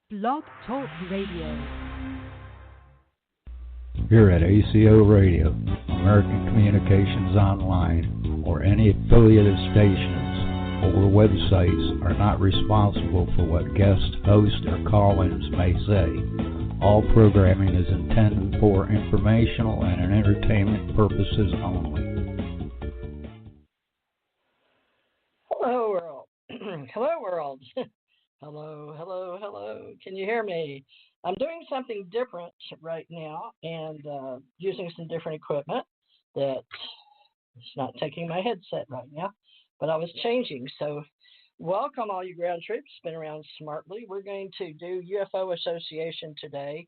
Blog Talk Radio. Here at ACO Radio, American Communications Online, or any affiliated stations or websites are not responsible for what guest hosts or call-ins may say. All programming is intended for informational and entertainment purposes only. Hello, world. Hello, world. Hello. Can you hear me? I'm doing something different right now and using some different equipment that it's not taking my headset right now, but I was changing. So welcome all you ground troops, spin around smartly. We're going to do UFO Association today,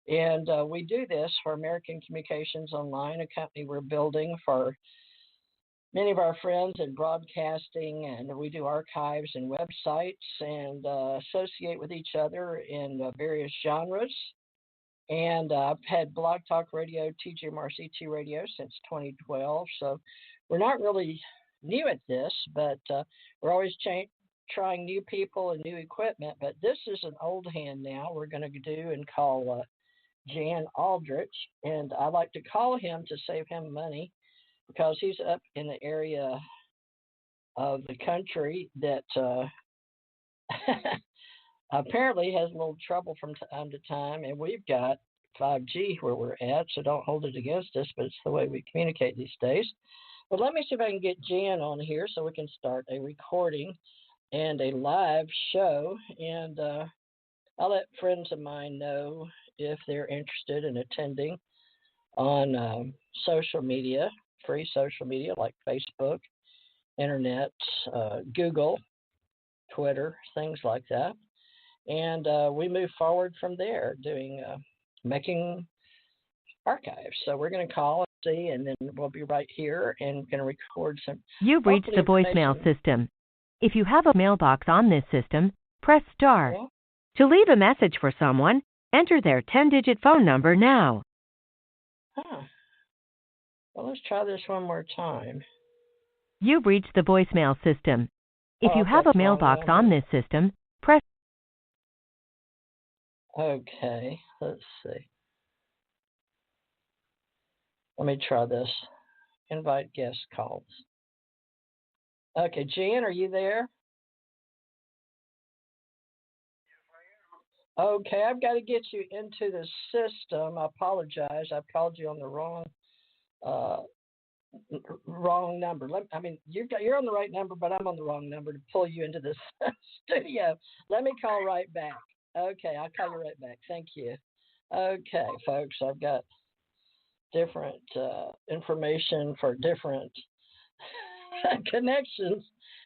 and we do this for American Communications Online, a company we're building for many of our friends in broadcasting, and we do archives and websites and associate with each other in various genres. And I've had Blog Talk Radio, TJ Mars ET Radio since 2012, so we're not really new at this, but we're always trying new people and new equipment. But this is an old hand now we're going to do and call Jan Aldrich, and I like to call him to save him money, because he's up in the area of the country that apparently has a little trouble from time to time, and we've got 5G where we're at, so don't hold it against us, but it's the way we communicate these days. But let me see if I can get Jan on here so we can start a recording and a live show, and I'll let friends of mine know if they're interested in attending on social media, free social media like Facebook, Internet, Google, Twitter, things like that. And we move forward from there doing, making archives. So we're going to call and see, and then we'll be right here and going to record some. You've reached the voicemail system. If you have a mailbox on this system, press star. Yeah. To leave a message for someone, enter their 10-digit phone number now. Huh. Well, let's try this one more time. You've reached the voicemail system. If you have a mailbox on this system, press... Okay, let's see. Let me try this. Invite guest calls. Okay, Jan, are you there? Okay, I've got to get you into the system. I apologize. I've called you on the wrong number. You're on the right number, but I'm on the wrong number to pull you into this studio. Let me call right back. Okay, I'll call you right back. Thank you. Okay, folks, I've got different information for different connections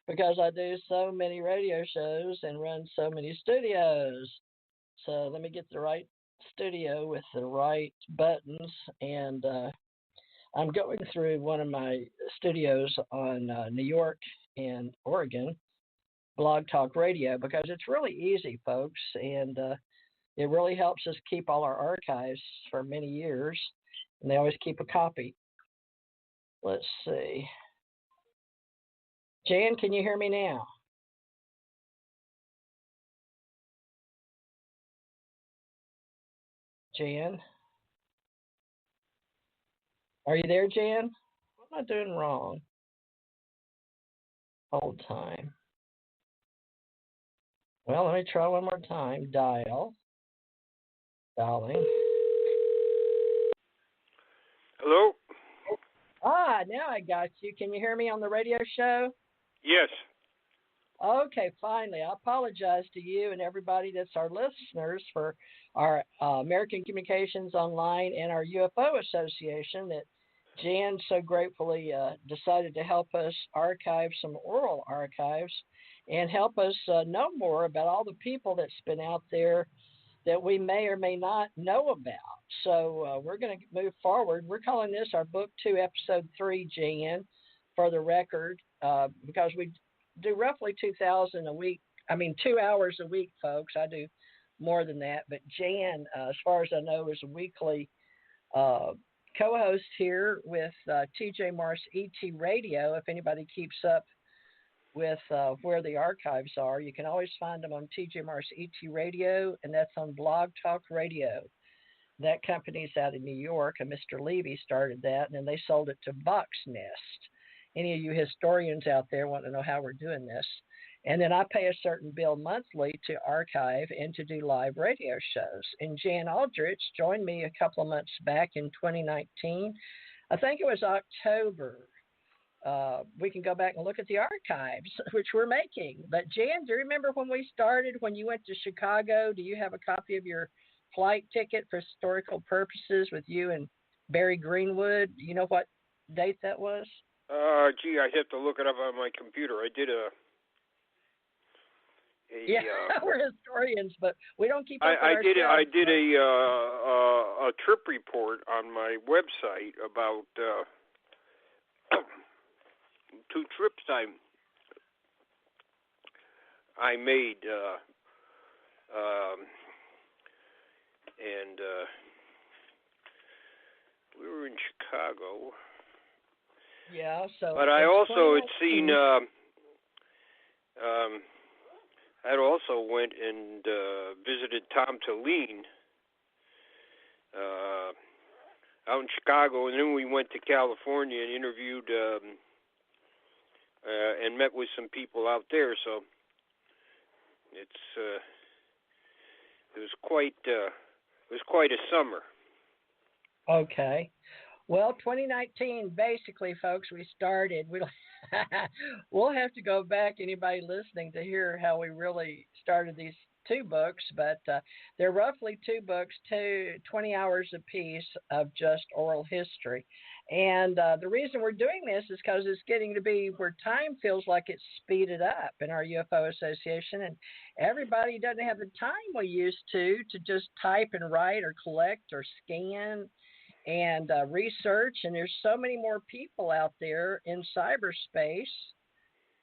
because I do so many radio shows and run so many studios. So let me get the right studio with the right buttons, and I'm going through one of my studios on New York and Oregon, Blog Talk Radio, because it's really easy, folks, and it really helps us keep all our archives for many years, and they always keep a copy. Let's see. Jan, can you hear me now? Jan? Are you there, Jan? What am I doing wrong? Hold time. Well, let me try one more time. Dialing. Hello? Now I got you. Can you hear me on the radio show? Yes. Okay, finally. I apologize to you and everybody that's our listeners for our American Communications Online and our UFO Association that Jan so gratefully decided to help us archive some oral archives and help us know more about all the people that's been out there that we may or may not know about. So we're going to move forward. We're calling this our Book 2, Episode 3, Jan, for the record, because we do roughly 2,000 a week. 2 hours a week, folks. I do more than that. But Jan, as far as I know, is a weekly co-host here with TJ Mars ET Radio. If anybody keeps up with where the archives are. You can always find them on TJMR's ET Radio, and that's on Blog Talk Radio. That company's out in New York, and Mr. Levy started that, and then they sold it to Vox Nest. Any of you historians out there want to know how we're doing this. And then I pay a certain bill monthly to archive and to do live radio shows. And Jan Aldrich joined me a couple of months back in 2019. I think it was October. We can go back and look at the archives, which we're making. But Jan, do you remember when we started, when you went to Chicago? Do you have a copy of your flight ticket for historical purposes with you and Barry Greenwood? You know what date that was? Gee, I have to look it up on my computer. I did yeah, we're historians, but we don't keep up with I did ourselves. a trip report on my website about 2 trips I made, and we were in Chicago. Yeah, so. But I also had seen. I also went and visited Tom Tallene out in Chicago, and then we went to California and interviewed and met with some people out there. So it was quite a summer. Okay. Well, 2019, basically, folks, we started. We'll have to go back, anybody listening, to hear how we really started these 2 books. But they're roughly 2 books, 20 hours apiece of just oral history. And the reason we're doing this is because it's getting to be where time feels like it's speeded up in our UFO Association. And everybody doesn't have the time we used to just type and write or collect or scan and research, and there's so many more people out there in cyberspace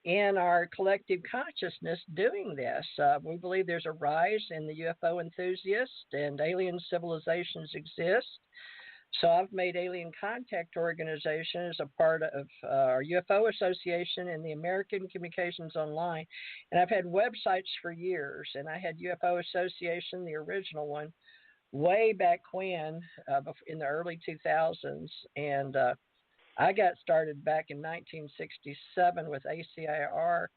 in our collective consciousness doing this. We believe there's a rise in the UFO enthusiasts, and alien civilizations exist. So I've made Alien Contact Organization as a part of our UFO Association and the American Communications Online, and I've had websites for years, and I had UFO Association, the original one, way back when, in the early 2000s, and I got started back in 1967 with ACIR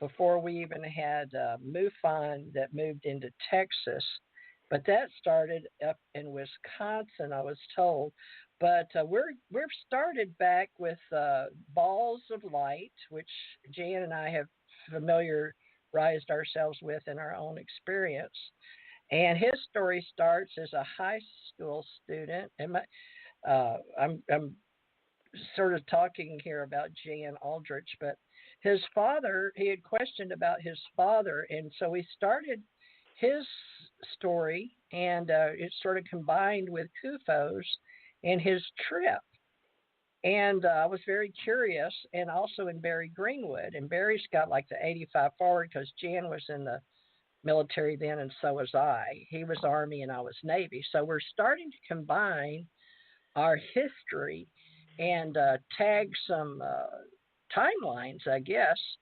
before we even had MUFON that moved into Texas. But that started up in Wisconsin, I was told. But we're started back with balls of light, which Jan and I have familiarized ourselves with in our own experience. And his story starts as a high school student. And I'm sort of talking here about Jan Aldrich, but his father, he had questioned about his father, and so we started his story, and it sort of combined with Kufo's and his trip. And I was very curious, and also in Barry Greenwood. And Barry's got like the 85 forward because Jan was in the military then, and so was I. He was Army and I was Navy. So we're starting to combine our history and tag some timelines, I guess.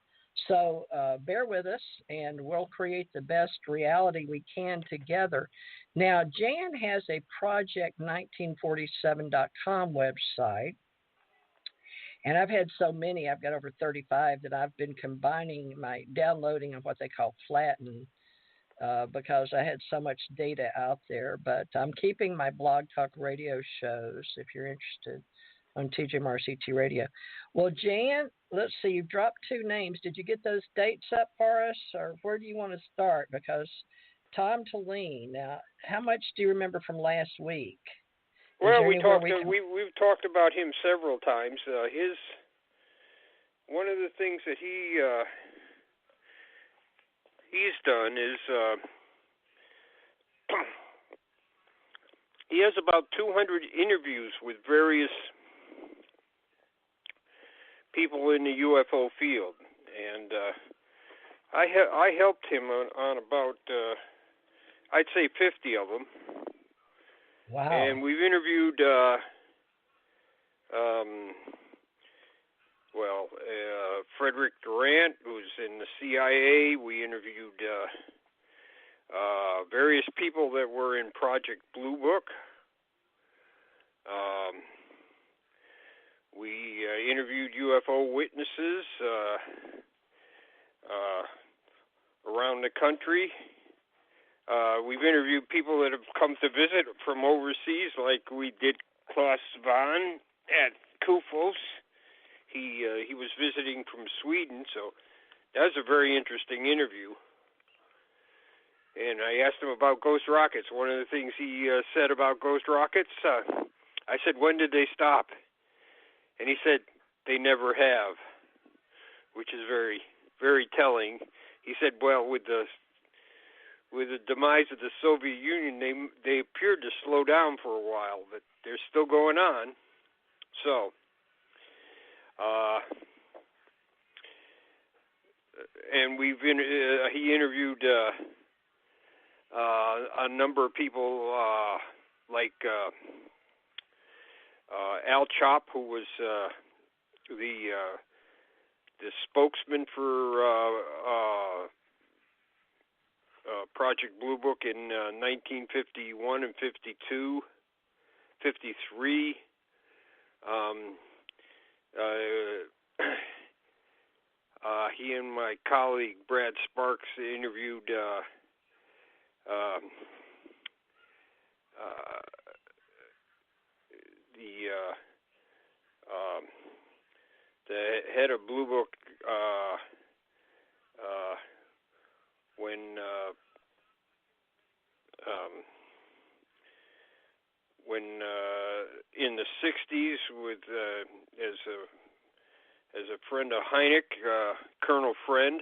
So bear with us, and we'll create the best reality we can together. Now, Jan has a project1947.com website, and I've had so many, I've got over 35, that I've been combining my downloading of what they call flatten, because I had so much data out there. But I'm keeping my Blog Talk Radio shows, if you're interested, on TJMRCT Radio. Well, Jan, let's see, you've dropped 2 names. Did you get those dates up for us, or where do you want to start? Because Tom Tallene, now, how much do you remember from last week? Well, we've talked about him several times. One of the things that he's done is he has about 200 interviews with various people in the UFO field, and I helped him on about I'd say 50 of them. Wow! And we've interviewed Frederick Durant, who's in the CIA. We interviewed various people that were in Project Blue Book. We interviewed UFO witnesses around the country. We've interviewed people that have come to visit from overseas, like we did Klaus Svahn at Kufos. He was visiting from Sweden, so that was a very interesting interview. And I asked him about ghost rockets. One of the things he said about ghost rockets, I said, when did they stop? And he said, they never have, which is very, very telling. He said, well, with the demise of the Soviet Union, they appeared to slow down for a while, but they're still going on. So, and he interviewed a number of people like Al Chop, who was the spokesman for Project Blue Book in 1951 and 52, 53. He and my colleague Brad Sparks interviewed the head of Blue Book when in the 60s with as a friend of Hynek, Colonel Friend,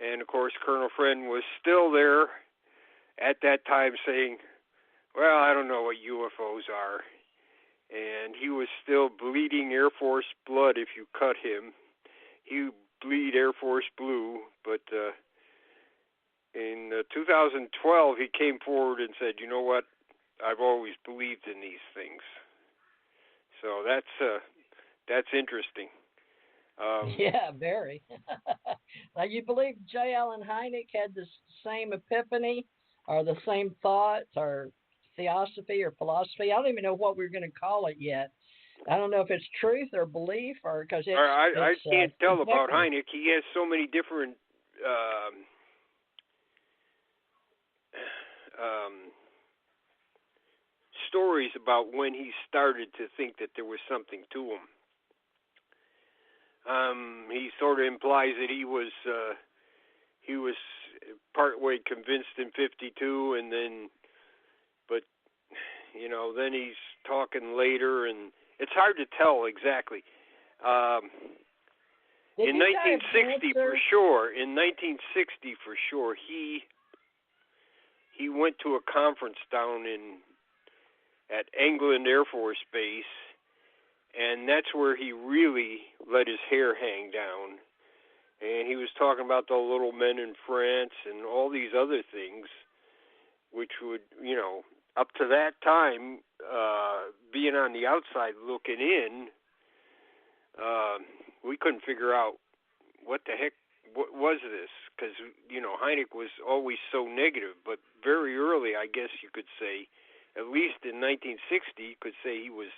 and of course Colonel Friend was still there at that time saying, well, I don't know what UFOs are, and he was still bleeding Air Force blood if you cut him. He bleed Air Force blue, but in 2012 he came forward and said, you know what, I've always believed in these things. So that's interesting. Yeah, very. Now, you believe J. Allen Hynek had the same epiphany or the same thoughts or theosophy or philosophy? I don't even know what we're going to call it yet. I don't know if it's truth or belief or because I can't tell about Hynek. He has so many different stories about when he started to think that there was something to him. He sort of implies that he was partway convinced in 52, and then, but you know, then he's talking later, and it's hard to tell exactly. In 1960, for sure. In 1960, for sure, he went to a conference down at England Air Force Base, and that's where he really let his hair hang down. And he was talking about the little men in France and all these other things, which would, you know, up to that time, being on the outside looking in, we couldn't figure out what the heck what was this, because, you know, Hynek was always so negative, but very early, I guess you could say, at least in 1960, you could say he was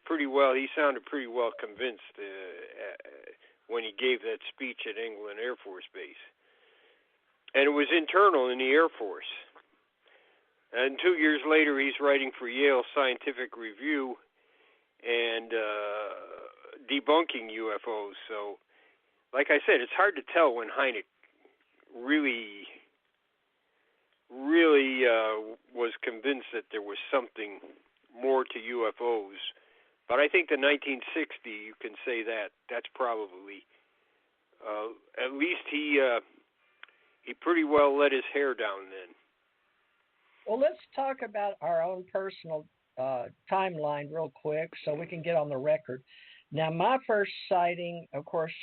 pretty well, he sounded pretty well convinced when he gave that speech at England Air Force Base. And it was internal in the Air Force. And 2 years later, he's writing for Yale Scientific Review and debunking UFOs. So, like I said, it's hard to tell when Hynek really was convinced that there was something more to UFOs. But I think the 1960, you can say that's probably, at least he pretty well let his hair down then. Well, let's talk about our own personal timeline real quick so we can get on the record. Now, my first sighting, of course,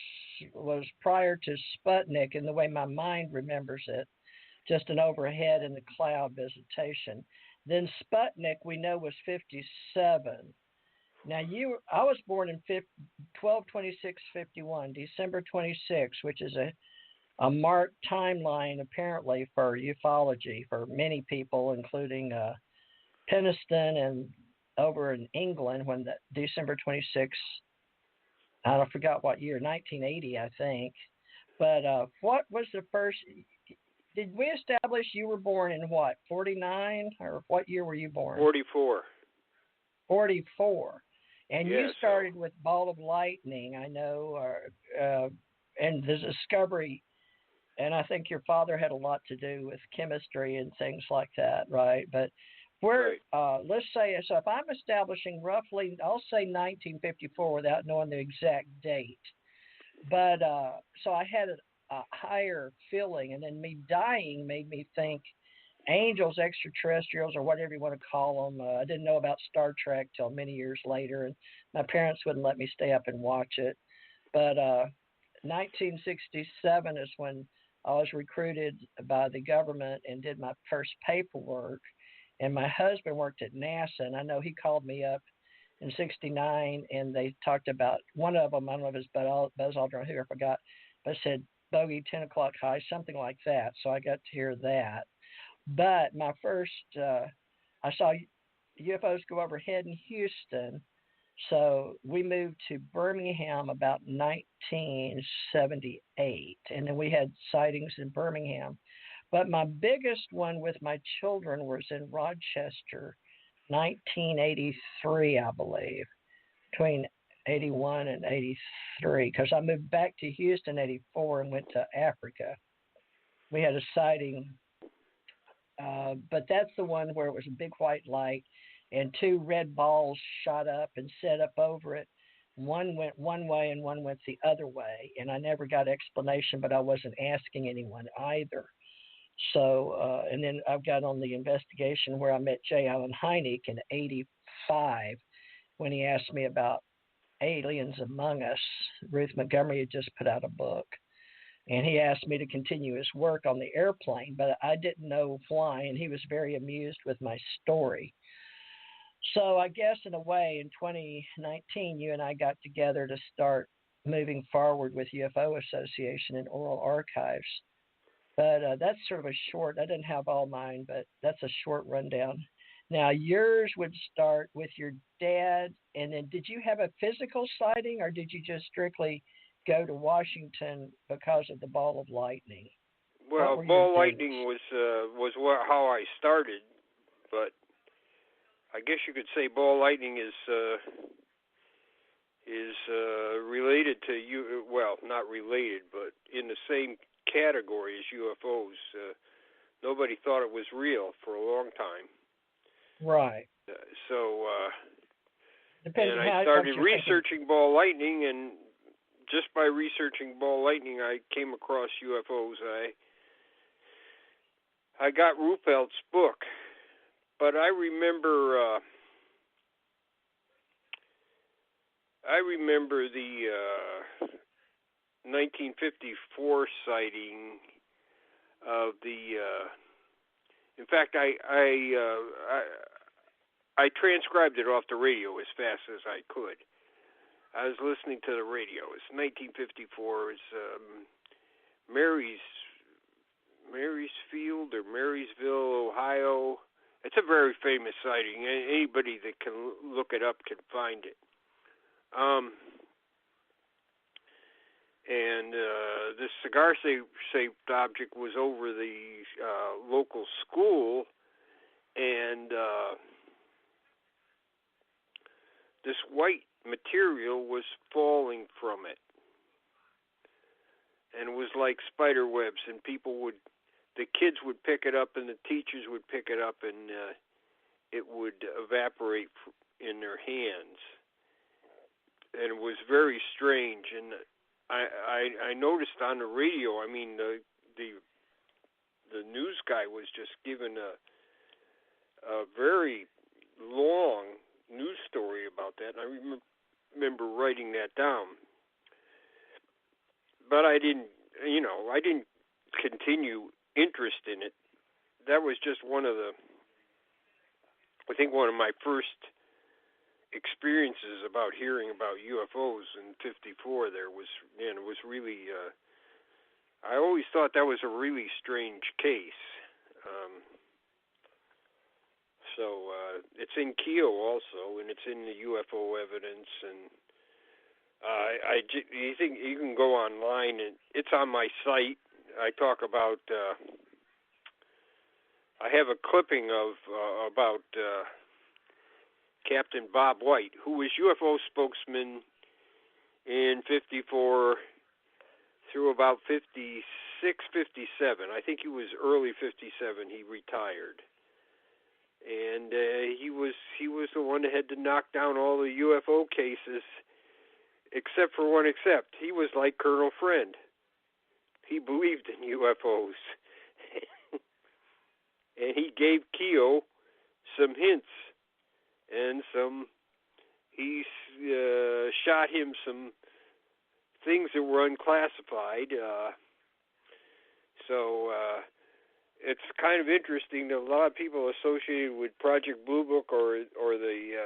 was prior to Sputnik in the way my mind remembers it, just an overhead in the cloud visitation. Then Sputnik, we know, was 57. Now, I was born in 12/26/51, December 26, which is a marked timeline, apparently, for ufology for many people, including Peniston and over in England when that December 26, I forgot what year, 1980, I think. But what was the first? Did we establish you were born in what, 49? Or what year were you born? 44. 44. And yeah, you started with Ball of Lightning, I know, and the discovery, and I think your father had a lot to do with chemistry and things like that, right? But let's say, so if I'm establishing roughly, I'll say 1954 without knowing the exact date. But so I had a higher feeling, and then me dying made me think angels, extraterrestrials, or whatever you want to call them. I didn't know about Star Trek till many years later, and my parents wouldn't let me stay up and watch it. But 1967 is when I was recruited by the government and did my first paperwork. And my husband worked at NASA, and I know he called me up in 69, and they talked about one of them, I don't know if it's Buzz Aldrin, who I forgot, but said bogey 10 o'clock high, something like that. So I got to hear that. But my first, I saw UFOs go overhead in Houston. So we moved to Birmingham about 1978, and then we had sightings in Birmingham. But my biggest one with my children was in Rochester, 1983, I believe, between 81 and 83, because I moved back to Houston 84 and went to Africa. We had a sighting, but that's the one where it was a big white light and two red balls shot up and set up over it. One went one way and one went the other way, and I never got explanation, but I wasn't asking anyone either. So, and then I've got on the investigation where I met J. Allen Hynek in 85 when he asked me about aliens among us. Ruth Montgomery had just put out a book, and he asked me to continue his work on the airplane, but I didn't know why, and he was very amused with my story. So I guess in a way, in 2019, you and I got together to start moving forward with UFO Association and Oral Archives. But that's sort of a short, I didn't have all mine, but that's a short rundown. Now, yours would start with your dad, and then did you have a physical sighting, or did you just strictly go to Washington because of the ball of lightning? Well, ball lightning was how I started, but I guess you could say ball lightning is related to you. Well, not related, but in the same category as UFOs. Nobody thought it was real for a long time. Right. And I started researching ball lightning, and just by researching ball lightning, I came across UFOs. I got Ruppelt's book, but I remember the 1954 sighting of the. In fact, I transcribed it off the radio as fast as I could. I was listening to the radio. It's 1954. It's Marysfield or Marysville, Ohio. It's a very famous sighting. Anybody that can look it up can find it. And this cigar-shaped object was over the local school, and this white material was falling from it, and it was like spider webs, and the kids would pick it up, and the teachers would pick it up, and it would evaporate in their hands, and it was very strange. And I noticed on the radio, I mean, the news guy was just given a very long news story about that, and I remember writing that down. But I didn't continue interest in it. That was just one of the I think one of my first experiences about hearing about UFOs in '54 there was, man, it was really. I always thought that was a really strange case. So it's in Keogh also, and it's in the UFO evidence. And you think you can go online, and it's on my site. I talk about. I have a clipping of about Captain Bob White, who was UFO spokesman in '54 through about '56, '57. I think he was early '57. He retired. And he was the one that had to knock down all the UFO cases, except for one except. He was like Colonel Friend. He believed in UFOs. And he gave Keogh some hints and he shot him some things that were unclassified. So it's kind of interesting that a lot of people associated with Project Blue Book or the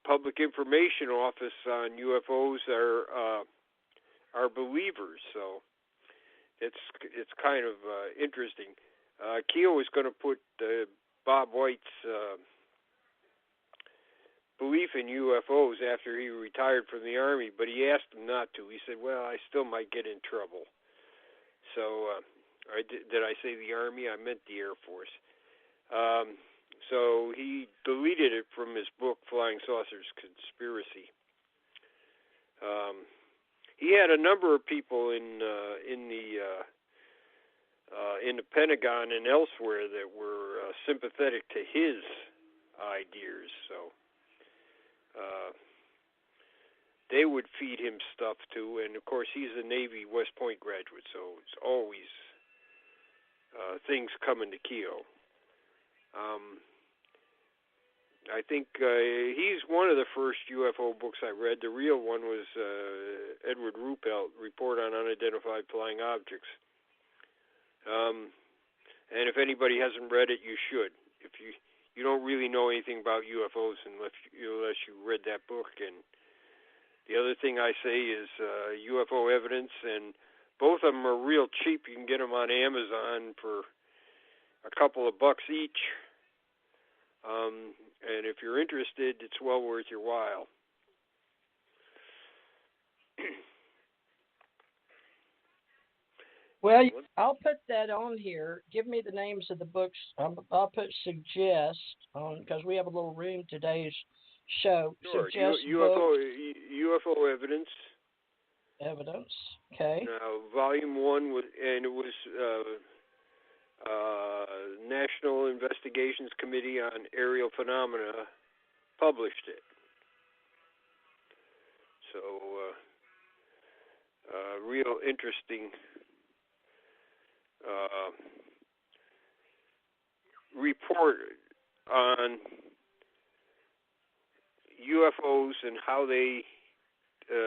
Public Information Office on UFOs are believers. So it's kind of interesting. Keogh is going to put Bob White's belief in UFOs after he retired from the Army, but he asked him not to. He said, well, I still might get in trouble. So did I say the Army? I meant the Air Force. So he deleted it from his book, Flying Saucers Conspiracy. He had a number of people in the Pentagon and elsewhere that were sympathetic to his ideas. So they would feed him stuff too, and of course he's a Navy West Point graduate, so it's always things coming to Keogh. I think he's one of the first UFO books I read. The real one was Edward Ruppelt, Report on Unidentified Flying Objects. And if anybody hasn't read it, you should. If you don't really know anything about UFOs unless you read that book. And the other thing I say is UFO evidence, and both of them are real cheap. You can get them on Amazon for a couple of bucks each. And if you're interested, it's well worth your while. Well, I'll put that on here. Give me the names of the books. I'll put suggest on, because we have a little room today's show. Sure. Suggest UFO evidence. Evidence. Okay. Now, volume 1 was, and it was National Investigations Committee on Aerial Phenomena published it. So, real interesting report on UFOs and how they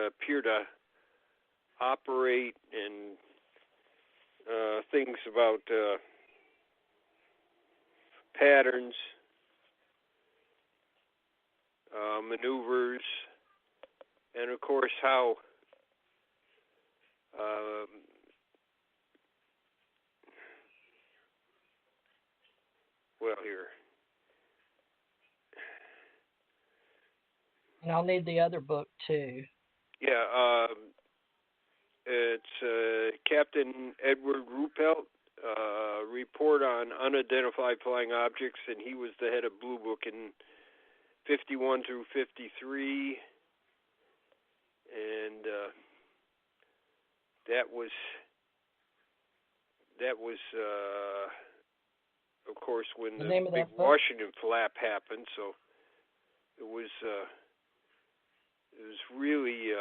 appear to operate, and things about patterns, maneuvers, and of course how here. And I'll need the other book too. Yeah, it's Captain Edward Ruppelt, Report on Unidentified Flying Objects, and he was the head of Blue Book in 51 through 53, and that was of course when the big Washington flap happened. So it was really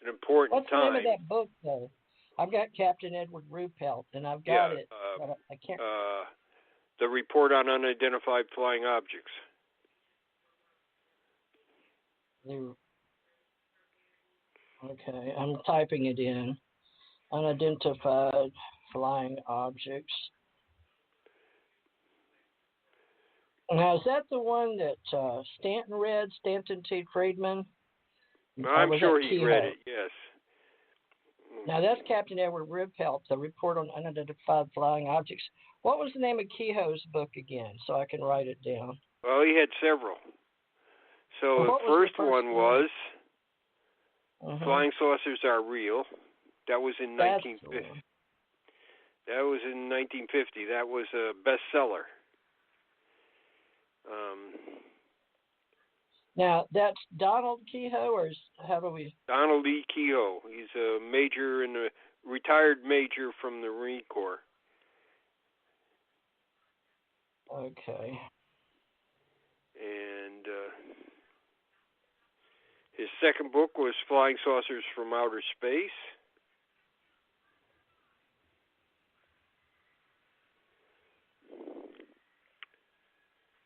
an important time. What's the name of that book, though? I've got Captain Edward Ruppelt, and I've got it. But I can't. The Report on Unidentified Flying Objects. Okay, I'm typing it in. Unidentified flying objects. Now, is that the one that Stanton read, Stanton T. Friedman? I'm sure he read it, yes. Now, that's Captain Edward Riphelp, the report on unidentified flying objects. What was the name of Kehoe's book again, so I can write it down? Well, he had several. So Well, the first one was Flying Saucers Are Real. That was in 1950. That was in 1950. That was a bestseller. Now, that's Donald Kehoe, or how do we... Donald E. Kehoe. He's a major and a retired major from the Marine Corps. Okay. And his second book was Flying Saucers from Outer Space.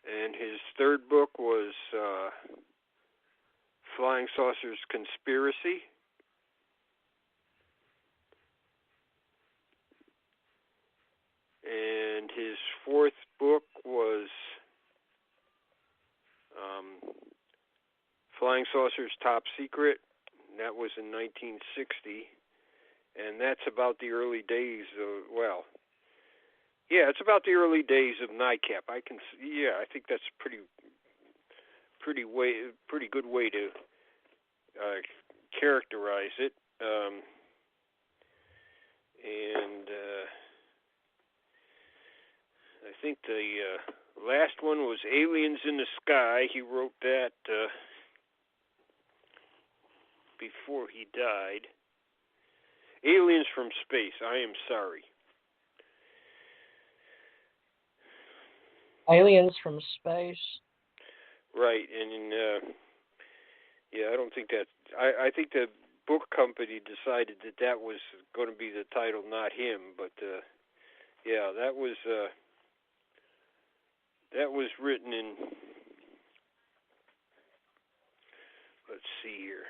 And his third book was Flying Saucers Conspiracy. And his fourth book was Flying Saucers Top Secret. And that was in 1960. And that's about the early days of, yeah, it's about the early days of NICAP. I think that's pretty good way to characterize it. And I think the last one was Aliens in the Sky. He wrote that before he died. Aliens from Space. I am sorry. Aliens from Space. Right, and I don't think that. I think the book company decided that was going to be the title, not him. But that was written in. Let's see here.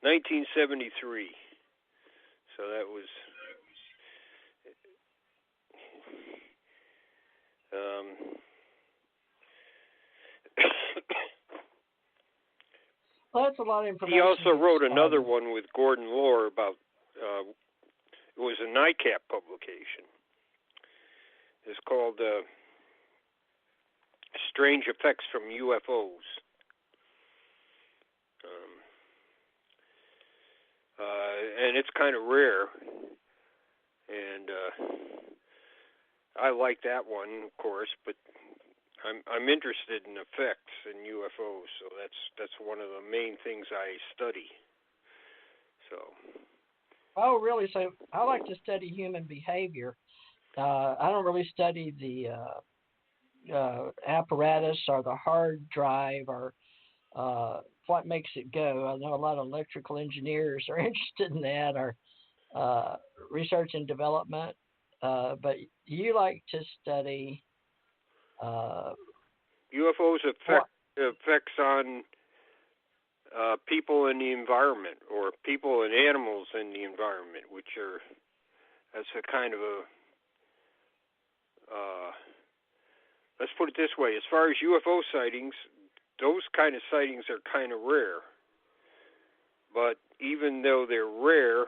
1973. So that was. Well, that's a lot of information. He also wrote another one with Gordon Lohr about. It was a NICAP publication. It's called Strange Effects from UFOs. And it's kind of rare. And I like that one, of course, but I'm interested in effects in UFOs, so that's one of the main things I study. So. Oh, really? So I like to study human behavior. I don't really study the apparatus or the hard drive or what makes it go. I know a lot of electrical engineers are interested in that, or research and development. But you like to study UFOs effects on people in the environment, or people and animals in the environment, that's a kind of a let's put it this way. As far as UFO sightings, those kind of sightings are kind of rare. But even though they're rare,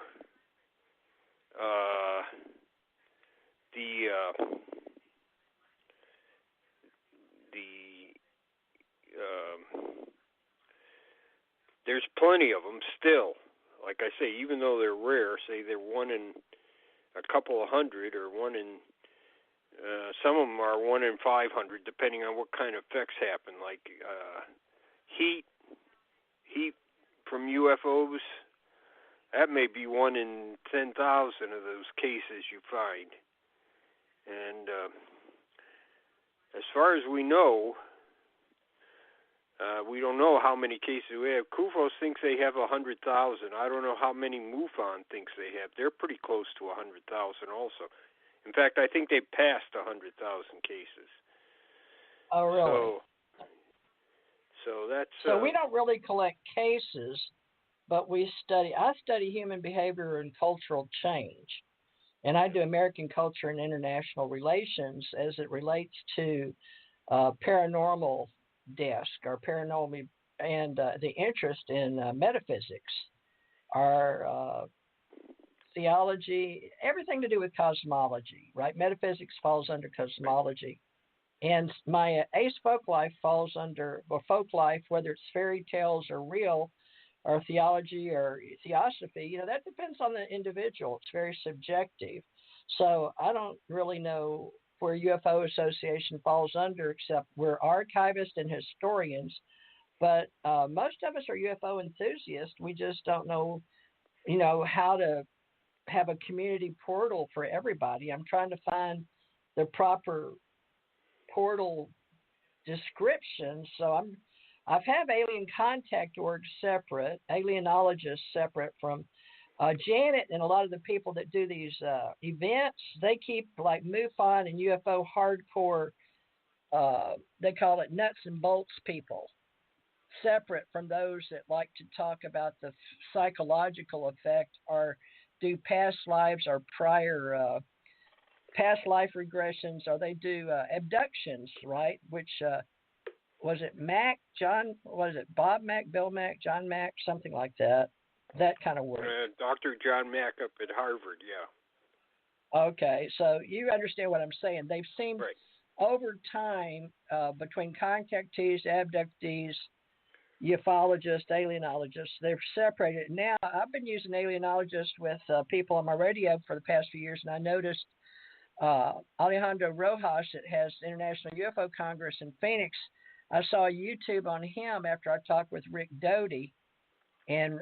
there's plenty of them still. Like I say, even though they're rare, say they're one in a couple of hundred, or one in some of them are 1 in 500, depending on what kind of effects happen, like heat from UFOs. That may be 1 in 10,000 of those cases you find. And as far as we know, we don't know how many cases we have. CUFOS thinks they have 100,000. I don't know how many MUFON thinks they have. They're pretty close to 100,000 also. In fact, I think they passed 100,000 cases. Oh, really? So that's. So we don't really collect cases, but I study human behavior and cultural change. And I do American culture and international relations as it relates to paranormal desk or paranormal and the interest in metaphysics, our theology, everything to do with cosmology, right? Metaphysics falls under cosmology. And my ace folk life falls under, well, folk life, whether it's fairy tales or real, or theology or theosophy, that depends on the individual. It's very subjective. So I don't really know where UFO Association falls under, except we're archivists and historians. But most of us are UFO enthusiasts. We just don't know, how to have a community portal for everybody. I'm trying to find the proper portal description. So I've had alien contact org separate, alienologists separate from Janet, and a lot of the people that do these events. They keep like MUFON and UFO hardcore. They call it nuts and bolts people, separate from those that like to talk about the psychological effect or do past lives or prior past life regressions, or they do abductions, right? Which was it Mac, John, was it Bob Mac, Bill Mac, John Mac, something like that? That kind of work. Dr. John Mack up at Harvard, yeah. Okay, so you understand what I'm saying. They've seen right. over time between contactees, abductees, ufologists, alienologists, they've separated. Now, I've been using alienologists with people on my radio for the past few years, and I noticed Alejandro Rojas, that has the International UFO Congress in Phoenix. I saw a YouTube on him after I talked with Rick Doty and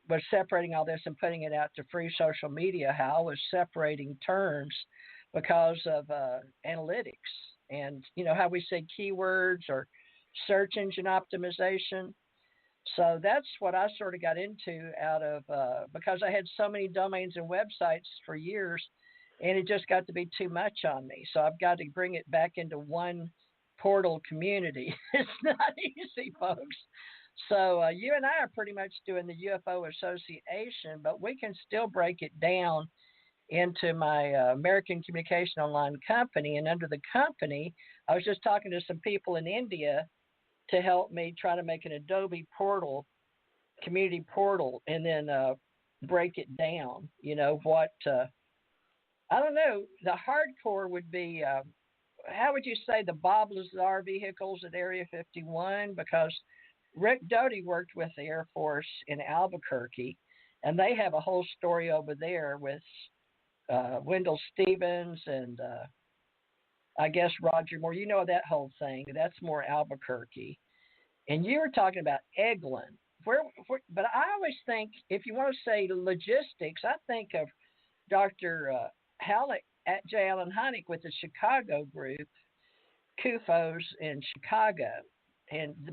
was separating all this and putting it out to free social media, how I was separating terms because of analytics and, how we say keywords or search engine optimization. So that's what I sort of got into out of because I had so many domains and websites for years, and it just got to be too much on me. So I've got to bring it back into one portal community. It's not easy, folks. So you and I are pretty much doing the UFO Association, but we can still break it down into my American Communication Online company. And under the company, I was just talking to some people in India to help me try to make an Adobe portal, community portal, and then break it down. What, I don't know, the hardcore would be, how would you say the Bob Lazar vehicles at Area 51? Because Rick Doty worked with the Air Force in Albuquerque, and they have a whole story over there with Wendell Stevens and I guess Roger Moore. That whole thing. That's more Albuquerque. And you were talking about Eglin. But I always think, if you want to say logistics, I think of Dr. Halleck at J. Allen Hynek with the Chicago group, CUFOs in Chicago.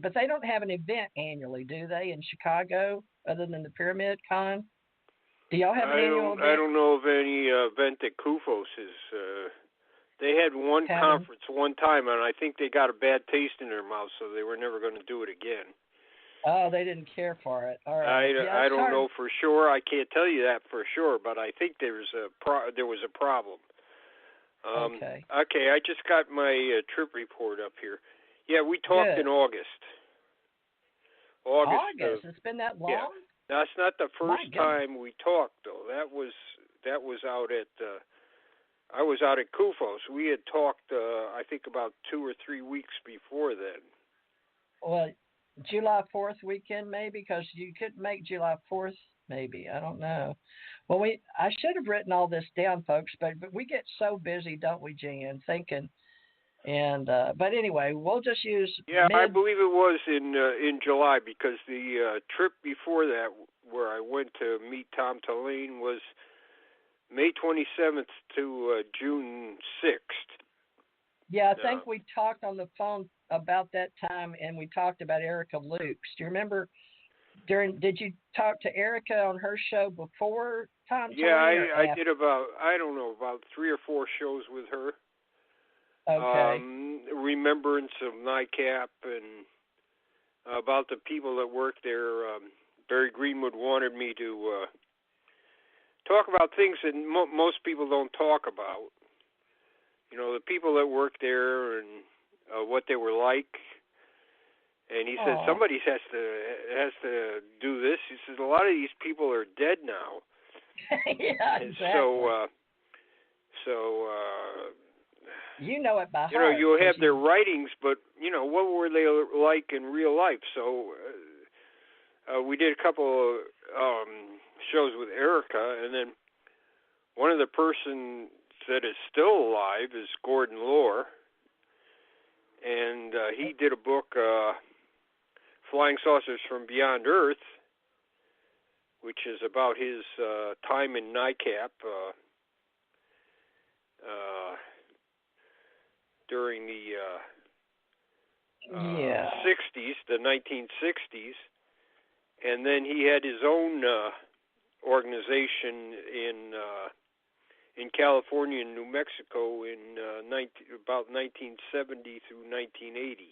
But they don't have an event annually, do they, in Chicago, other than the Pyramid Con? Do y'all have an annual event? I don't know of any event that CUFOS is. They had one conference one time, and I think they got a bad taste in their mouth, so they were never going to do it again. Oh, they didn't care for it. All right. I don't know for sure. I can't tell you that for sure, but I think there was a problem. Okay. Okay, I just got my trip report up here. Yeah, we talked in August. August? It's been that long? Yeah. That's not the first time we talked, though. That was out at I was out at CUFOS. We had talked, I think, about 2 or 3 weeks before then. Well, July 4th weekend, maybe, because you couldn't make July 4th, maybe. I don't know. Well, I should have written all this down, folks, but we get so busy, don't we, Jan, thinking. And but anyway, we'll just use. Yeah, I believe it was in July, because the trip before that, where I went to meet Tom Tulane, was May 27th to June 6th. Yeah, I think we talked on the phone about that time, and we talked about Erica Lukes. Do you remember? Did you talk to Erica on her show before Tom Tulane? Yeah, I did about 3 or 4 shows with her. Okay. Remembrance of NICAP and about the people that work there. Barry Greenwood wanted me to talk about things that most people don't talk about. You know, the people that work there and what they were like. And he said somebody has to do this. He says a lot of these people are dead now. Yeah, exactly. So you know it by heart. You know, you'll have their writings, but you know, what were they like in real life? So we did a couple of shows with Erica, and then one of the persons that is still alive is Gordon Lohr, and he did a book, Flying Saucers from Beyond Earth, which is about his time in NICAP during the 60s, the 1960s, and then he had his own organization in California and New Mexico in about 1970 through 1980.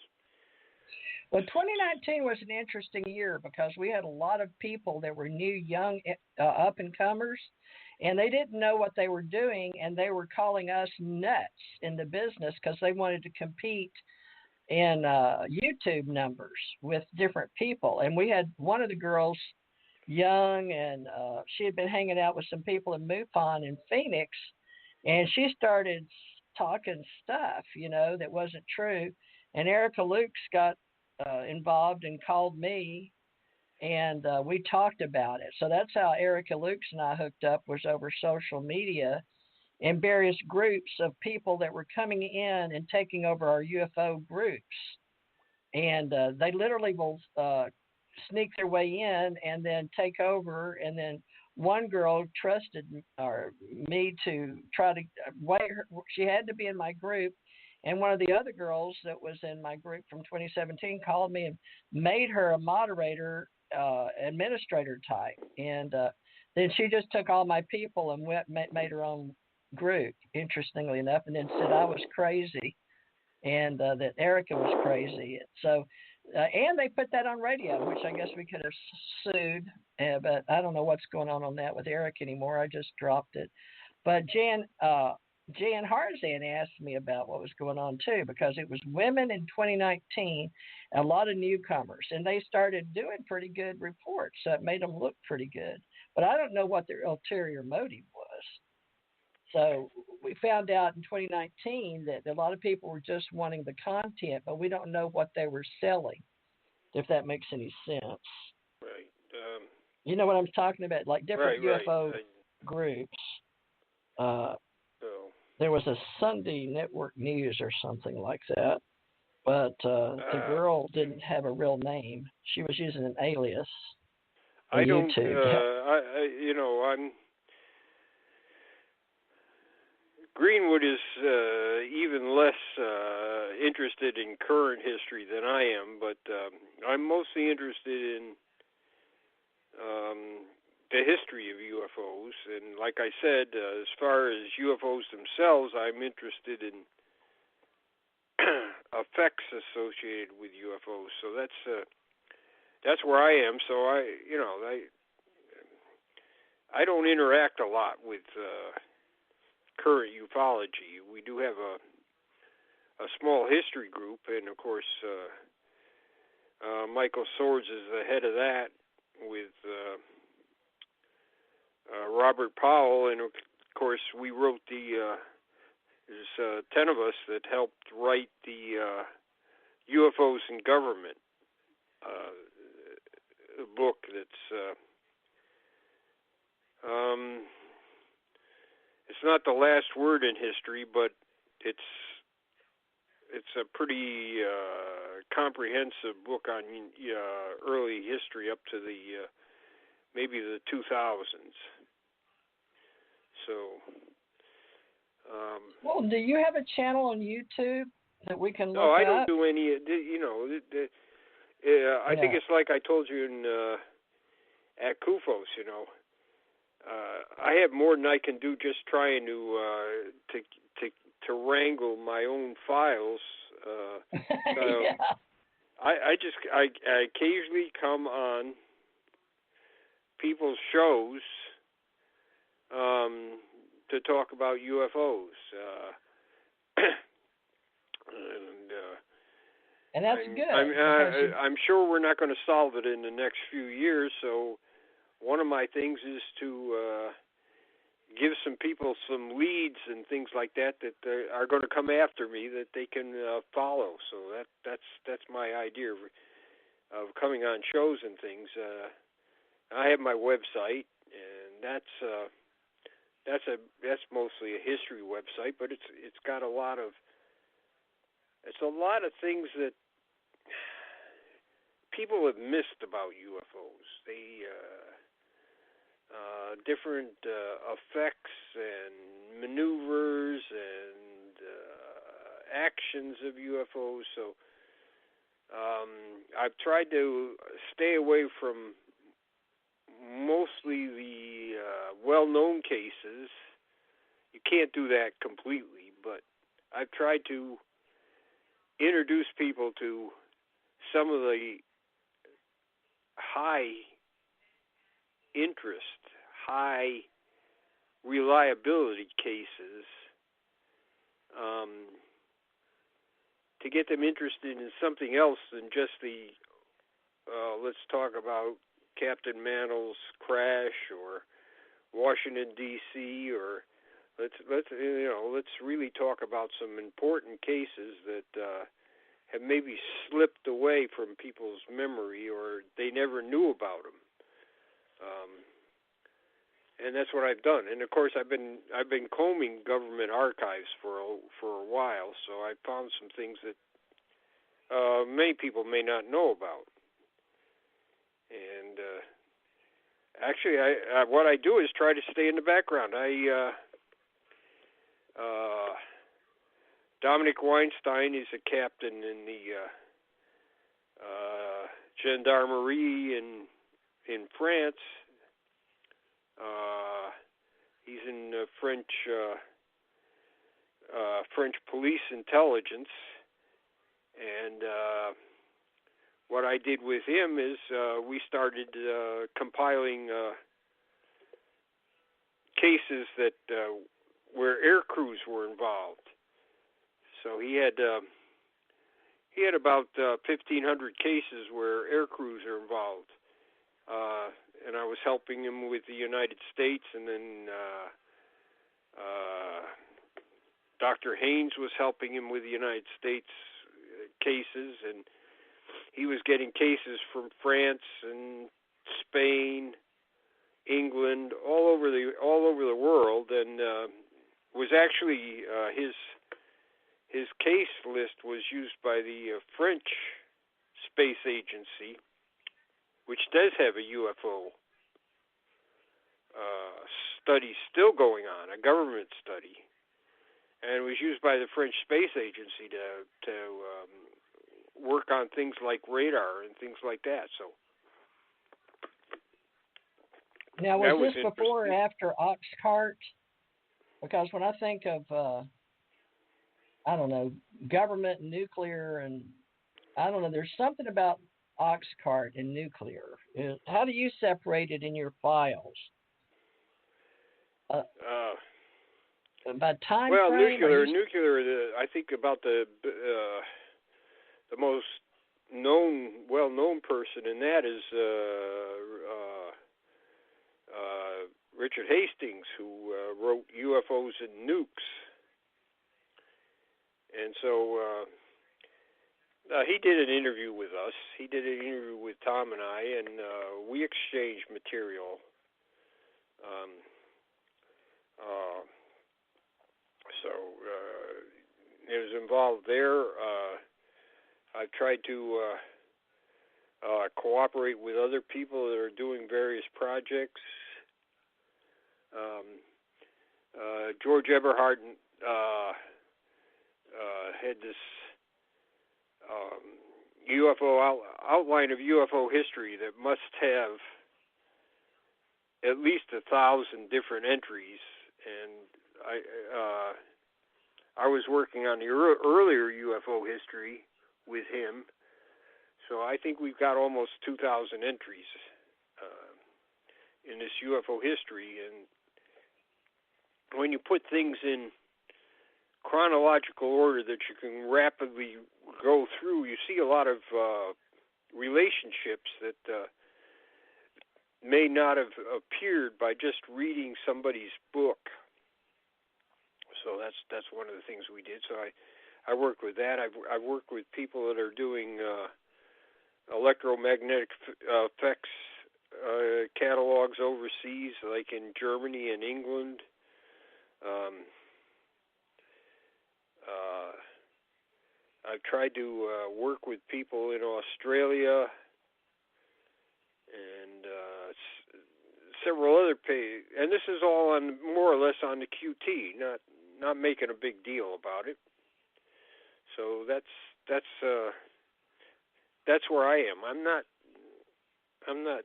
Well, 2019 was an interesting year because we had a lot of people that were new, young, up-and-comers, and they didn't know what they were doing, and they were calling us nuts in the business because they wanted to compete in YouTube numbers with different people. And we had one of the girls, young, and she had been hanging out with some people in MUFON in Phoenix, and she started talking stuff, you know, that wasn't true. And Erica Lukes got involved and called me, and we talked about it. So that's how Erica Lukes and I hooked up, was over social media and various groups of people that were coming in and taking over our UFO groups. And they literally will sneak their way in and then take over. And then one girl trusted me to try to wait her. She had to be in my group. And one of the other girls that was in my group from 2017 called me and made her a moderator, administrator type. And then she just took all my people and made her own group, interestingly enough, and then said I was crazy and that Erica was crazy. So, and they put that on radio, which I guess we could have sued, but I don't know what's going on that with Eric anymore. I just dropped it. But Jan Harzan asked me about what was going on too, because it was women in 2019, a lot of newcomers, and they started doing pretty good reports, so it made them look pretty good. But I don't know what their ulterior motive was. So we found out in 2019 that a lot of people were just wanting the content, but we don't know what they were selling, if that makes any sense. Right. You know what I'm talking about, like different UFO groups. There was a Sunday Network News or something like that, but the girl didn't have a real name. She was using an alias on YouTube. Greenwood is even less interested in current history than I am, but I'm mostly interested in the history of UFOs. And like I said, as far as UFOs themselves, I'm interested in effects associated with UFOs. So that's where I am. So I don't interact a lot with current ufology. We do have a small history group, and of course Michael Swords is the head of that with Robert Powell, and of course we wrote there's 10 of us that helped write the UFOs in Government book that's it's not the last word in history, but it's a pretty comprehensive book on early history up to the maybe the 2000s. So. Well, do you have a channel on YouTube that we can look up? No, I don't do any. I think it's like I told you at KUFOS. I have more than I can do just trying to wrangle my own files. I occasionally come on people's shows to talk about UFOs. And that's good. I'm sure we're not going to solve it in the next few years. So one of my things is to give some people some leads and things like that are going to come after me that they can follow. So that's my idea of coming on shows and things. I have my website, and that's mostly a history website, but it's got a lot of things that people have missed about UFOs. They different effects and maneuvers and actions of UFOs. So I've tried to stay away from mostly the well-known cases. You can't do that completely, but I've tried to introduce people to some of the high interest, high reliability cases to get them interested in something else than just the let's talk about Captain Mantle's crash or Washington D.C. or let's really talk about some important cases that have maybe slipped away from people's memory or they never knew about them. And that's what I've done. And of course, I've been combing government archives for a while, so I found some things that many people may not know about. And actually, what I do is try to stay in the background. Dominic Weinstein is a captain in the gendarmerie in France. He's in French police intelligence, and what I did with him is we started compiling cases that where air crews were involved. So he had about 1,500 cases where air crews are involved. And I was helping him with the United States, and then Dr. Haynes was helping him with the United States cases, and he was getting cases from France and Spain, England, all over the world, and was actually his case list was used by the French Space Agency, which does have a UFO study still going on, a government study, and it was used by the French Space Agency to work on things like radar and things like that. So now, was this before or after Oxcart? Because when I think of I don't know, government and nuclear, and I don't know, there's something about Oxcart and nuclear. How do you separate it in your files? About time well, frame? nuclear. I think about the most well-known person in that is Richard Hastings, who wrote UFOs and Nukes, and so. He did an interview with us. He did an interview with Tom and I, and we exchanged material. So it was involved there. I've tried to cooperate with other people that are doing various projects. George Eberhard had this UFO outline of UFO history that must have at least 1,000 different entries, and I was working on the earlier UFO history with him, So I think we've got almost 2,000 entries in this UFO history. And when you put things in chronological order that you can rapidly go through, you see a lot of relationships that may not have appeared by just reading somebody's book. So that's one of the things we did. So I work with that. I've worked with people that are doing electromagnetic effects catalogs overseas, like in Germany and England. I've tried to work with people in Australia and several other and this is all on more or less on the QT, not making a big deal about it. So that's where I am. I'm not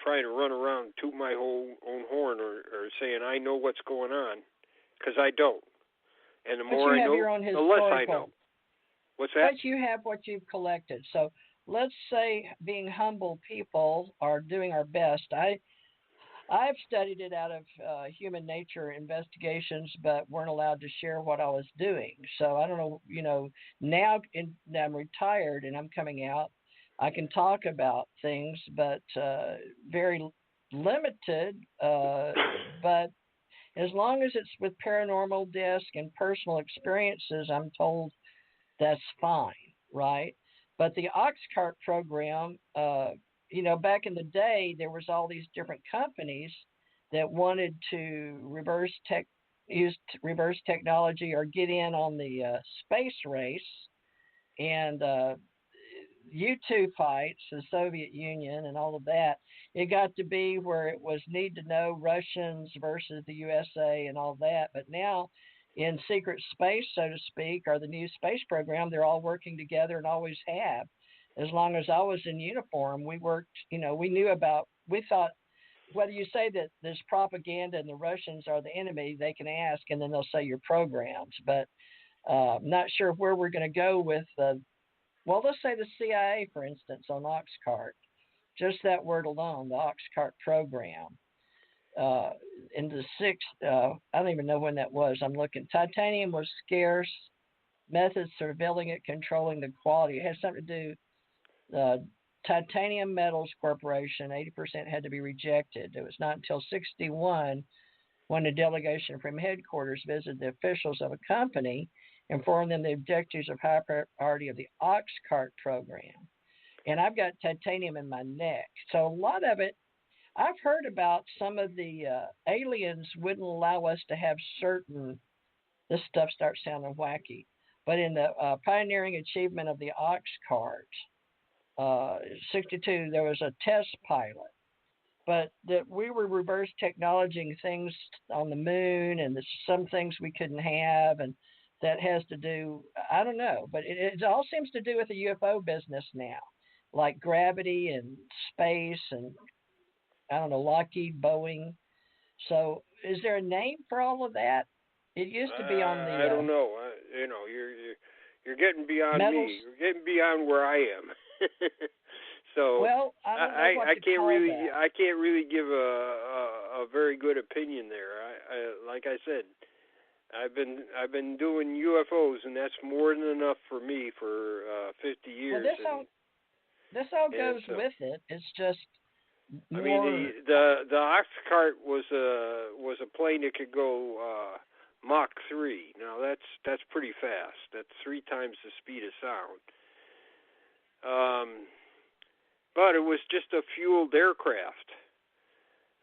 trying to run around toot my own horn or saying I know what's going on, because I don't. And the more I know, the less I know. What's that? But you have what you've collected. So let's say, being humble people, are doing our best. I've studied it out of human nature investigations, but weren't allowed to share what I was doing. So I don't know, now I'm retired and I'm coming out, I can talk about things, but very limited. But as long as it's with paranormal disc and personal experiences, I'm told that's fine, right? But the Oxcart program, back in the day, there was all these different companies that wanted to use reverse technology or get in on the space race. And U-2 fights, the Soviet Union and all of that, it got to be where it was need to know Russians versus the USA and all that. But now in secret space, so to speak, or the new space program, they're all working together and always have. As long as I was in uniform, we worked, we thought, whether you say that there's propaganda and the Russians are the enemy, they can ask and then they'll say your programs. But I'm not sure where we're going to go with, let's say the CIA, for instance, on Oxcart. Just that word alone, the Oxcart program. In the I don't even know when that was. I'm looking. Titanium was scarce. Methods surveilling it, controlling the quality. It had something to do. Titanium Metals Corporation, 80% had to be rejected. It was not until 1961 when a delegation from headquarters visited the officials of a company, informed them the objectives of high priority of the Oxcart program. And I've got titanium in my neck. So a lot of it, I've heard about some of the aliens wouldn't allow us to have certain, this stuff starts sounding wacky, but in the pioneering achievement of the Oxcart, 1962, there was a test pilot, but that we were reverse technologying things on the moon, and some things we couldn't have, and that has to do, I don't know, but it all seems to do with the UFO business now, like gravity and space and, I don't know, Lockheed, Boeing. So is there a name for all of that? It used to be on the... I don't know. You're getting beyond metals. me. You're getting beyond where I am. So well, I don't know what to call that. I can't really give a very good opinion there. I like I said, I've been doing UFOs, and that's more than enough for me for 50 years. Well, this all goes with it. It's just more... I mean, the Oxcart was a plane that could go Mach 3. Now that's pretty fast. That's 3 times the speed of sound. But it was just a fueled aircraft.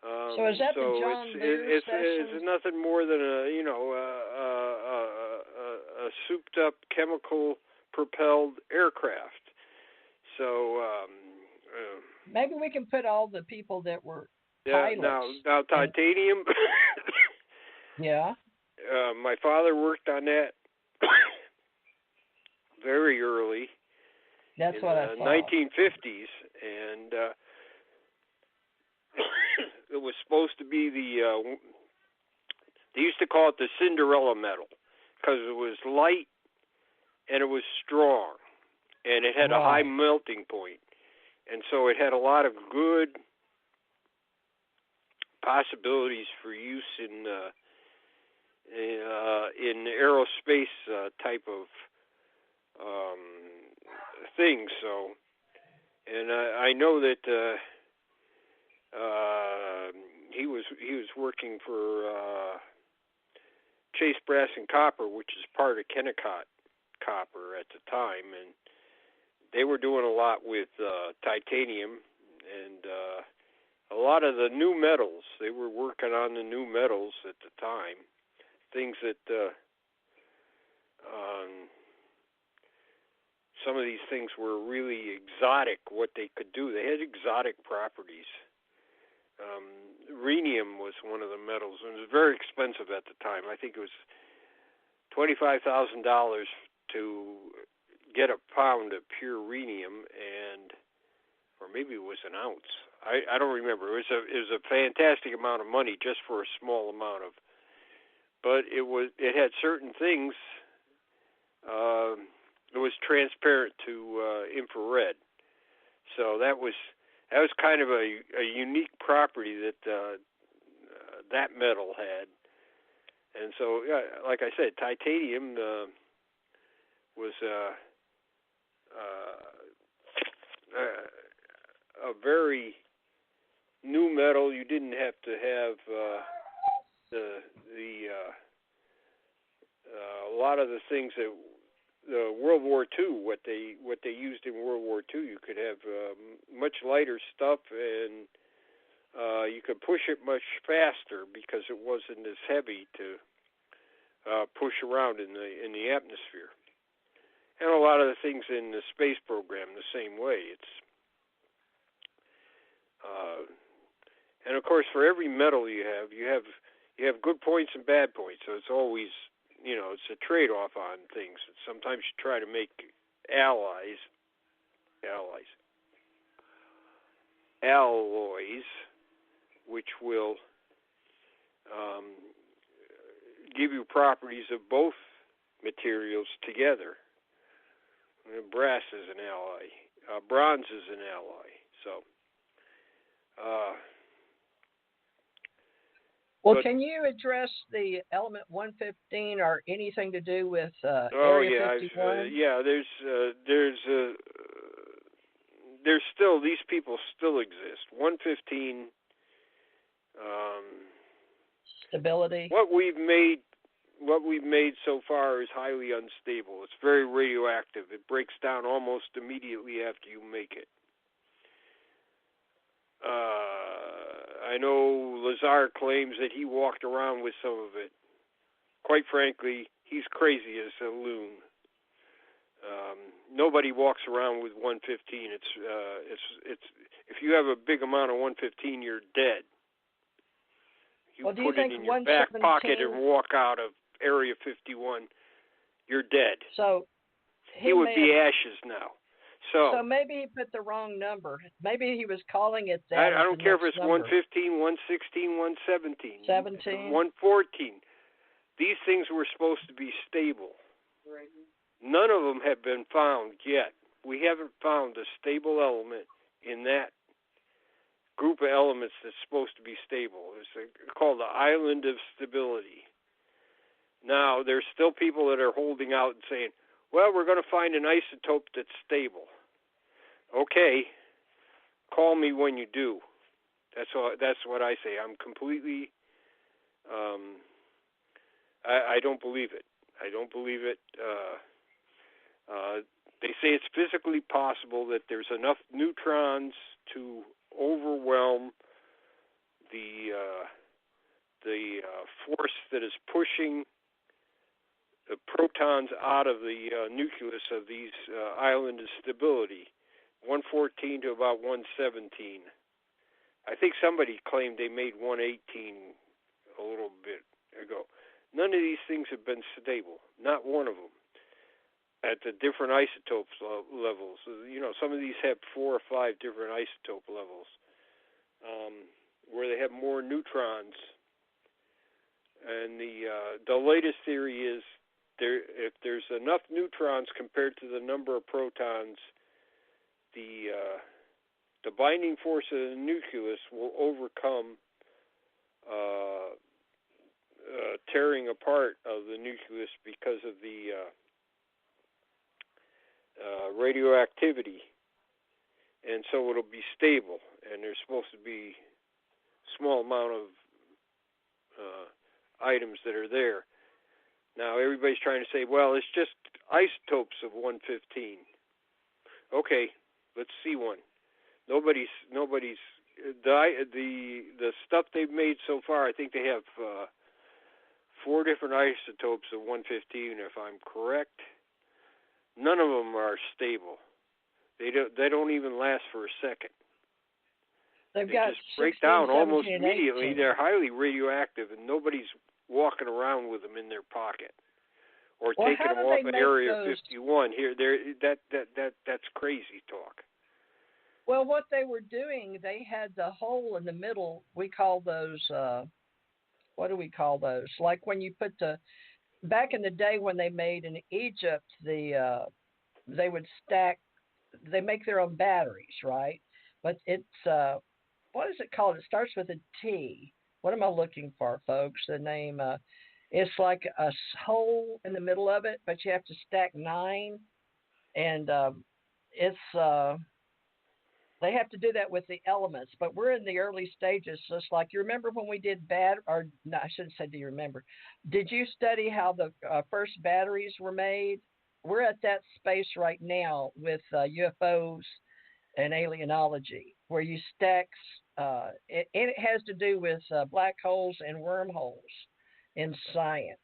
So is that the John Lear it's nothing more than a souped up chemical propelled aircraft. So maybe we can put all the people that were pilots. Now titanium. Yeah. My father worked on that very early. That's what I thought. 1950s, and it was supposed to be they used to call it the Cinderella metal because it was light and it was strong. and it had a high melting point, and so it had a lot of good possibilities for use in aerospace type of things. So, and I know that he was working for Chase Brass and Copper, which is part of Kennecott Copper at the time, and they were doing a lot with titanium and a lot of the new metals. They were working on the new metals at the time, things that some of these things were really exotic, what they could do. They had exotic properties. Rhenium was one of the metals, and it was very expensive at the time. I think it was $25,000 to get a pound of pure rhenium, or maybe it was an ounce. I don't remember. It was a fantastic amount of money just for a small amount of. But it had certain things. It was transparent to infrared, so that was kind of a unique property that that metal had. And so, like I said, titanium was a very new metal. You didn't have to have a lot of the things that World War II, what they used in World War II. You could have much lighter stuff, and you could push it much faster because it wasn't as heavy to push around in the atmosphere. And a lot of the things in the space program the same way. It's and of course, for every metal you have good points and bad points. So it's always, it's a trade-off on things. Sometimes you try to make alloys, which will give you properties of both materials together. Brass is an alloy. Bronze is an alloy. So. Well, can you address the element 115 or anything to do with Area 51? There's still, these people still exist. 115. Stability. What we've made so far is highly unstable. It's very radioactive. It breaks down almost immediately after you make it. I know Lazar claims that he walked around with some of it. Quite frankly, he's crazy as a loon. Nobody walks around with 115. It's if you have a big amount of 115, you're dead. You put it in your back pocket and walk out of Area 51, you're dead. So he would be ashes now. So maybe he put the wrong number. Maybe he was calling it that. I don't care if it's 115, 116, 117. 114. These things were supposed to be stable. Right. None of them have been found yet. We haven't found a stable element in that group of elements that's supposed to be stable. It's called the island of stability. Now, there's still people that are holding out and saying, well, we're going to find an isotope that's stable. Okay, call me when you do. That's what I say. I'm completely, I don't believe it. I don't believe it. They say it's physically possible that there's enough neutrons to overwhelm the force that is pushing the protons out of the nucleus of these island of stability, 114 to about 117. I think somebody claimed they made 118 a little bit ago. None of these things have been stable, not one of them, at the different isotopes levels. Some of these have 4 or 5 different isotope levels where they have more neutrons. And the latest theory is if there's enough neutrons compared to the number of protons, the binding force of the nucleus will overcome tearing apart of the nucleus because of the radioactivity, and so it'll be stable. And there's supposed to be a small amount of items that are there. Now everybody's trying to say, well, it's just isotopes of 115. Okay, let's see one. Nobody's the stuff they've made so far. I think they have 4 different isotopes of 115, if I'm correct. None of them are stable. They don't even last for a second. They just break 16, down almost 17, immediately. 18. They're highly radioactive, and nobody's walking around with them in their pocket or taking them off at Area 51. Here, that's crazy talk. Well, what they were doing, they had the hole in the middle. We call those, what do we call those? Like when you put back in the day when they made in Egypt, they would stack, they make their own batteries, right? But it's, what is it called? It starts with a T. What am I looking for, folks? The name, it's like a hole in the middle of it, but you have to stack 9. And they have to do that with the elements, but we're in the early stages. Just like, you remember when we did no, I shouldn't say do you remember. Did you study how the first batteries were made? We're at that space right now with UFOs and alienology, where you stack, it has to do with black holes and wormholes in science.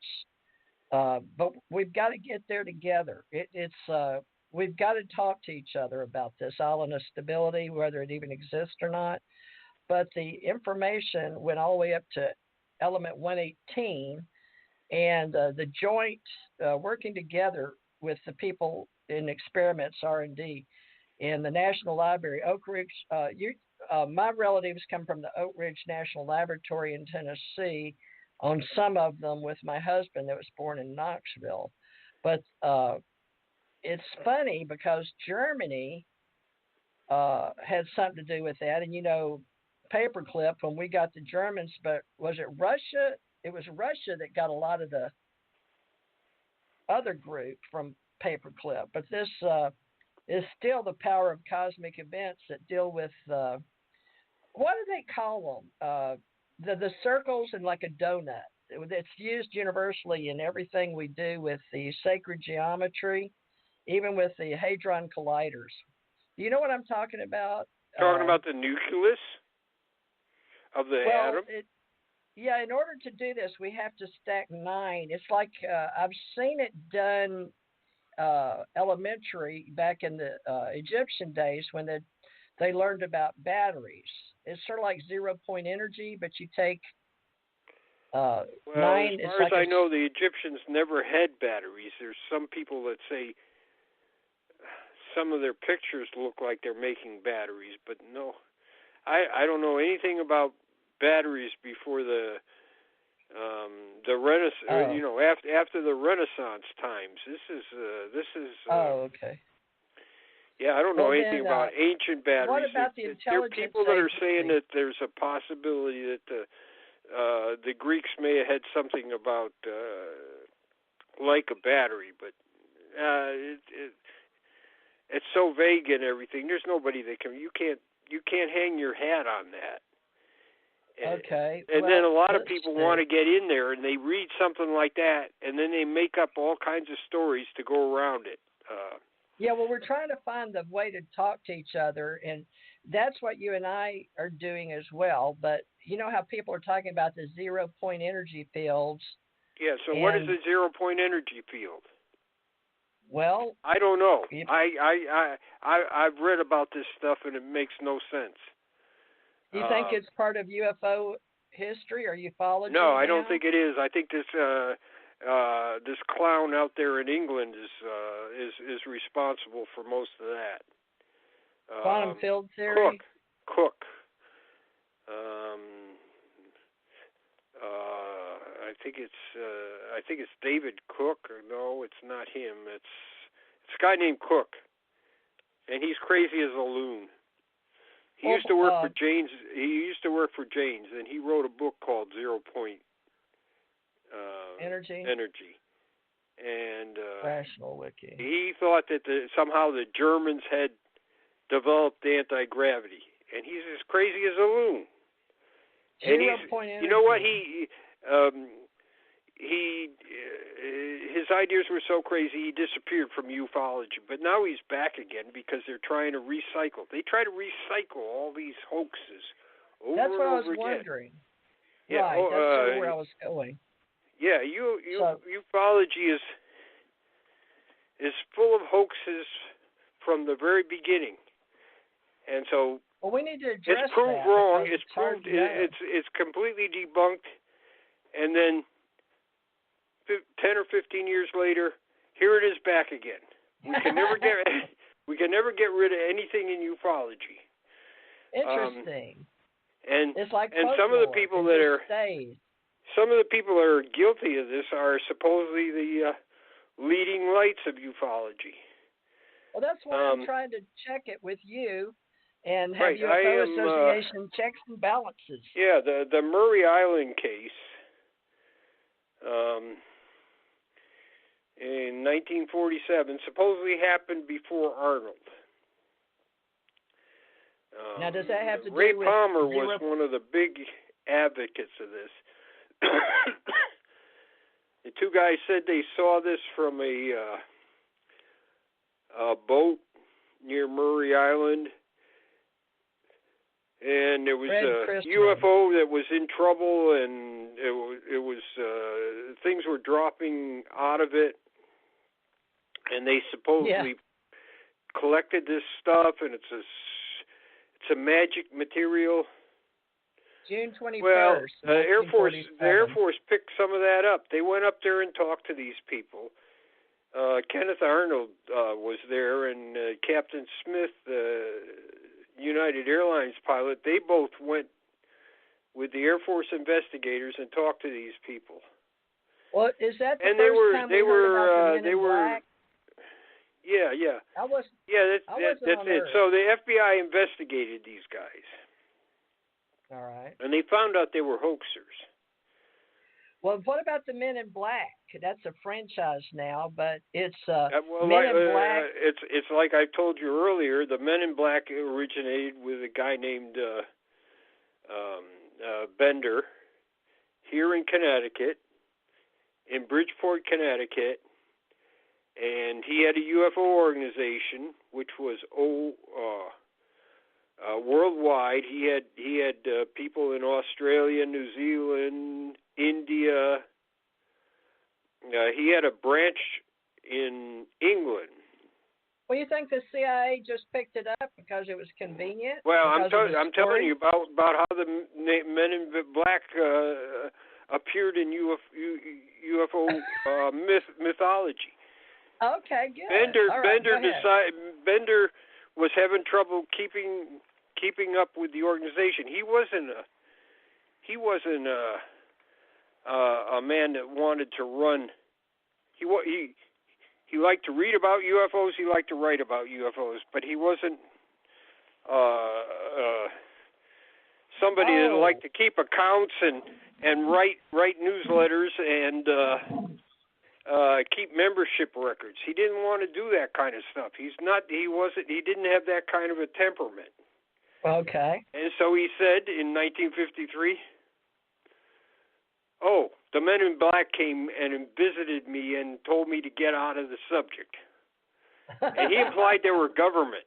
But we've got to get there together. We've got to talk to each other about this island of stability, whether it even exists or not. But the information went all the way up to element 118, and the joint working together with the people in experiments, R&D, in the National Library, Oak Ridge. My relatives come from the Oak Ridge National Laboratory in Tennessee, on some of them with my husband that was born in Knoxville. But it's funny because Germany had something to do with that. And, Paperclip, when we got the Germans, but was it Russia? It was Russia that got a lot of the other group from Paperclip. But this is still the power of cosmic events that deal with, what do they call them? The circles and like a donut. It's used universally in everything we do with the sacred geometry, even with the Hadron Colliders. Do you know what I'm talking about? Talking about the nucleus of the atom? In order to do this, we have to stack 9. It's like, I've seen it done elementary back in the Egyptian days when they learned about batteries. It's sort of like 0-point energy, but you take 9. As far as I know, the Egyptians never had batteries. There's some people that say some of their pictures look like they're making batteries, but no. I don't know anything about batteries before the Renaissance, after the Renaissance times. This is. Okay. Yeah, I don't know anything about ancient batteries. What about the intelligence? There are people that are saying that there's a possibility that the Greeks may have had something about like a battery, but it's so vague and everything. There's nobody that can. You can't hang your hat on that. Okay. And then a lot of people want to get in there, and they read something like that, and then they make up all kinds of stories to go around it. We're trying to find the way to talk to each other, and that's what you and I are doing as well. But you know how people are talking about the 0-point energy fields? Yeah, so what is the 0-point energy field? Well, I don't know. I've read about this stuff, and it makes no sense. You think it's part of UFO history or ufology? No, I don't think it is. I think this this clown out there in England is responsible for most of that. Quantum field theory? Cook. I think it's David Cook, or no, it's not him. It's a guy named Cook, and he's crazy as a loon. He used to work for Jane's. He used to work for Jane's, and he wrote a book called 0 Point Energy. And Rational Wiki. he thought that somehow the Germans had developed anti-gravity, and he's as crazy as a loon. And you know what, his ideas were so crazy he disappeared from ufology, but now he's back again because they're trying to recycle. They try to recycle all these hoaxes over That's what and I was over again. wondering. Yeah, right, that's sort of where I was going. Yeah, ufology is full of hoaxes from the very beginning, and so well, we need to address it's proved that wrong. because It's proved it's completely debunked, and then 10 or 15 years later, here it is back again. We can never get rid of anything in ufology. Interesting. And it's like some of the people that are stays. some of the people that are guilty of this are supposedly the leading lights of ufology. Well, that's why I'm trying to check it with you and have right. UFO Association checks and balances. Yeah, the Murray Island case in 1947 supposedly happened before Arnold. Now, does that have to do Ray with Palmer was one of the big advocates of this. The two guys said they saw this from a boat near Murray Island, and there was a UFO that was in trouble, and it was things were dropping out of it, and they supposedly collected this stuff, and it's a magic material. June 21st. Well, the Air Force picked some of that up. They went up there and talked to these people. Kenneth Arnold was there, and Captain Smith, United Airlines pilot. They both went with the Air Force investigators and talked to these people. Well, is that the and first time we heard about the Men in Black? Yeah. That's it. So the FBI investigated these guys. All right. And they found out they were hoaxers. Well, what about the Men in Black? That's a franchise now, but it's Men in Black. It's like I told you earlier. The Men in Black originated with a guy named Bender here in Connecticut, in Bridgeport, Connecticut. And he had a UFO organization, which was worldwide. He had people in Australia, New Zealand, India. He had a branch in England. Well, you think the CIA just picked it up because it was convenient? Well, I'm telling you about how the Men in Black appeared in UFO mythology. Okay, good. Bender was having trouble keeping up with the organization. He wasn't a man that wanted to run. He liked to read about UFOs. He liked to write about UFOs, but he wasn't somebody that liked to keep accounts and write newsletters and keep membership records. He didn't want to do that kind of stuff. He didn't have that kind of a temperament. Okay. And so he said in 1953, the Men in Black came and visited me and told me to get out of the subject. And he implied they were government.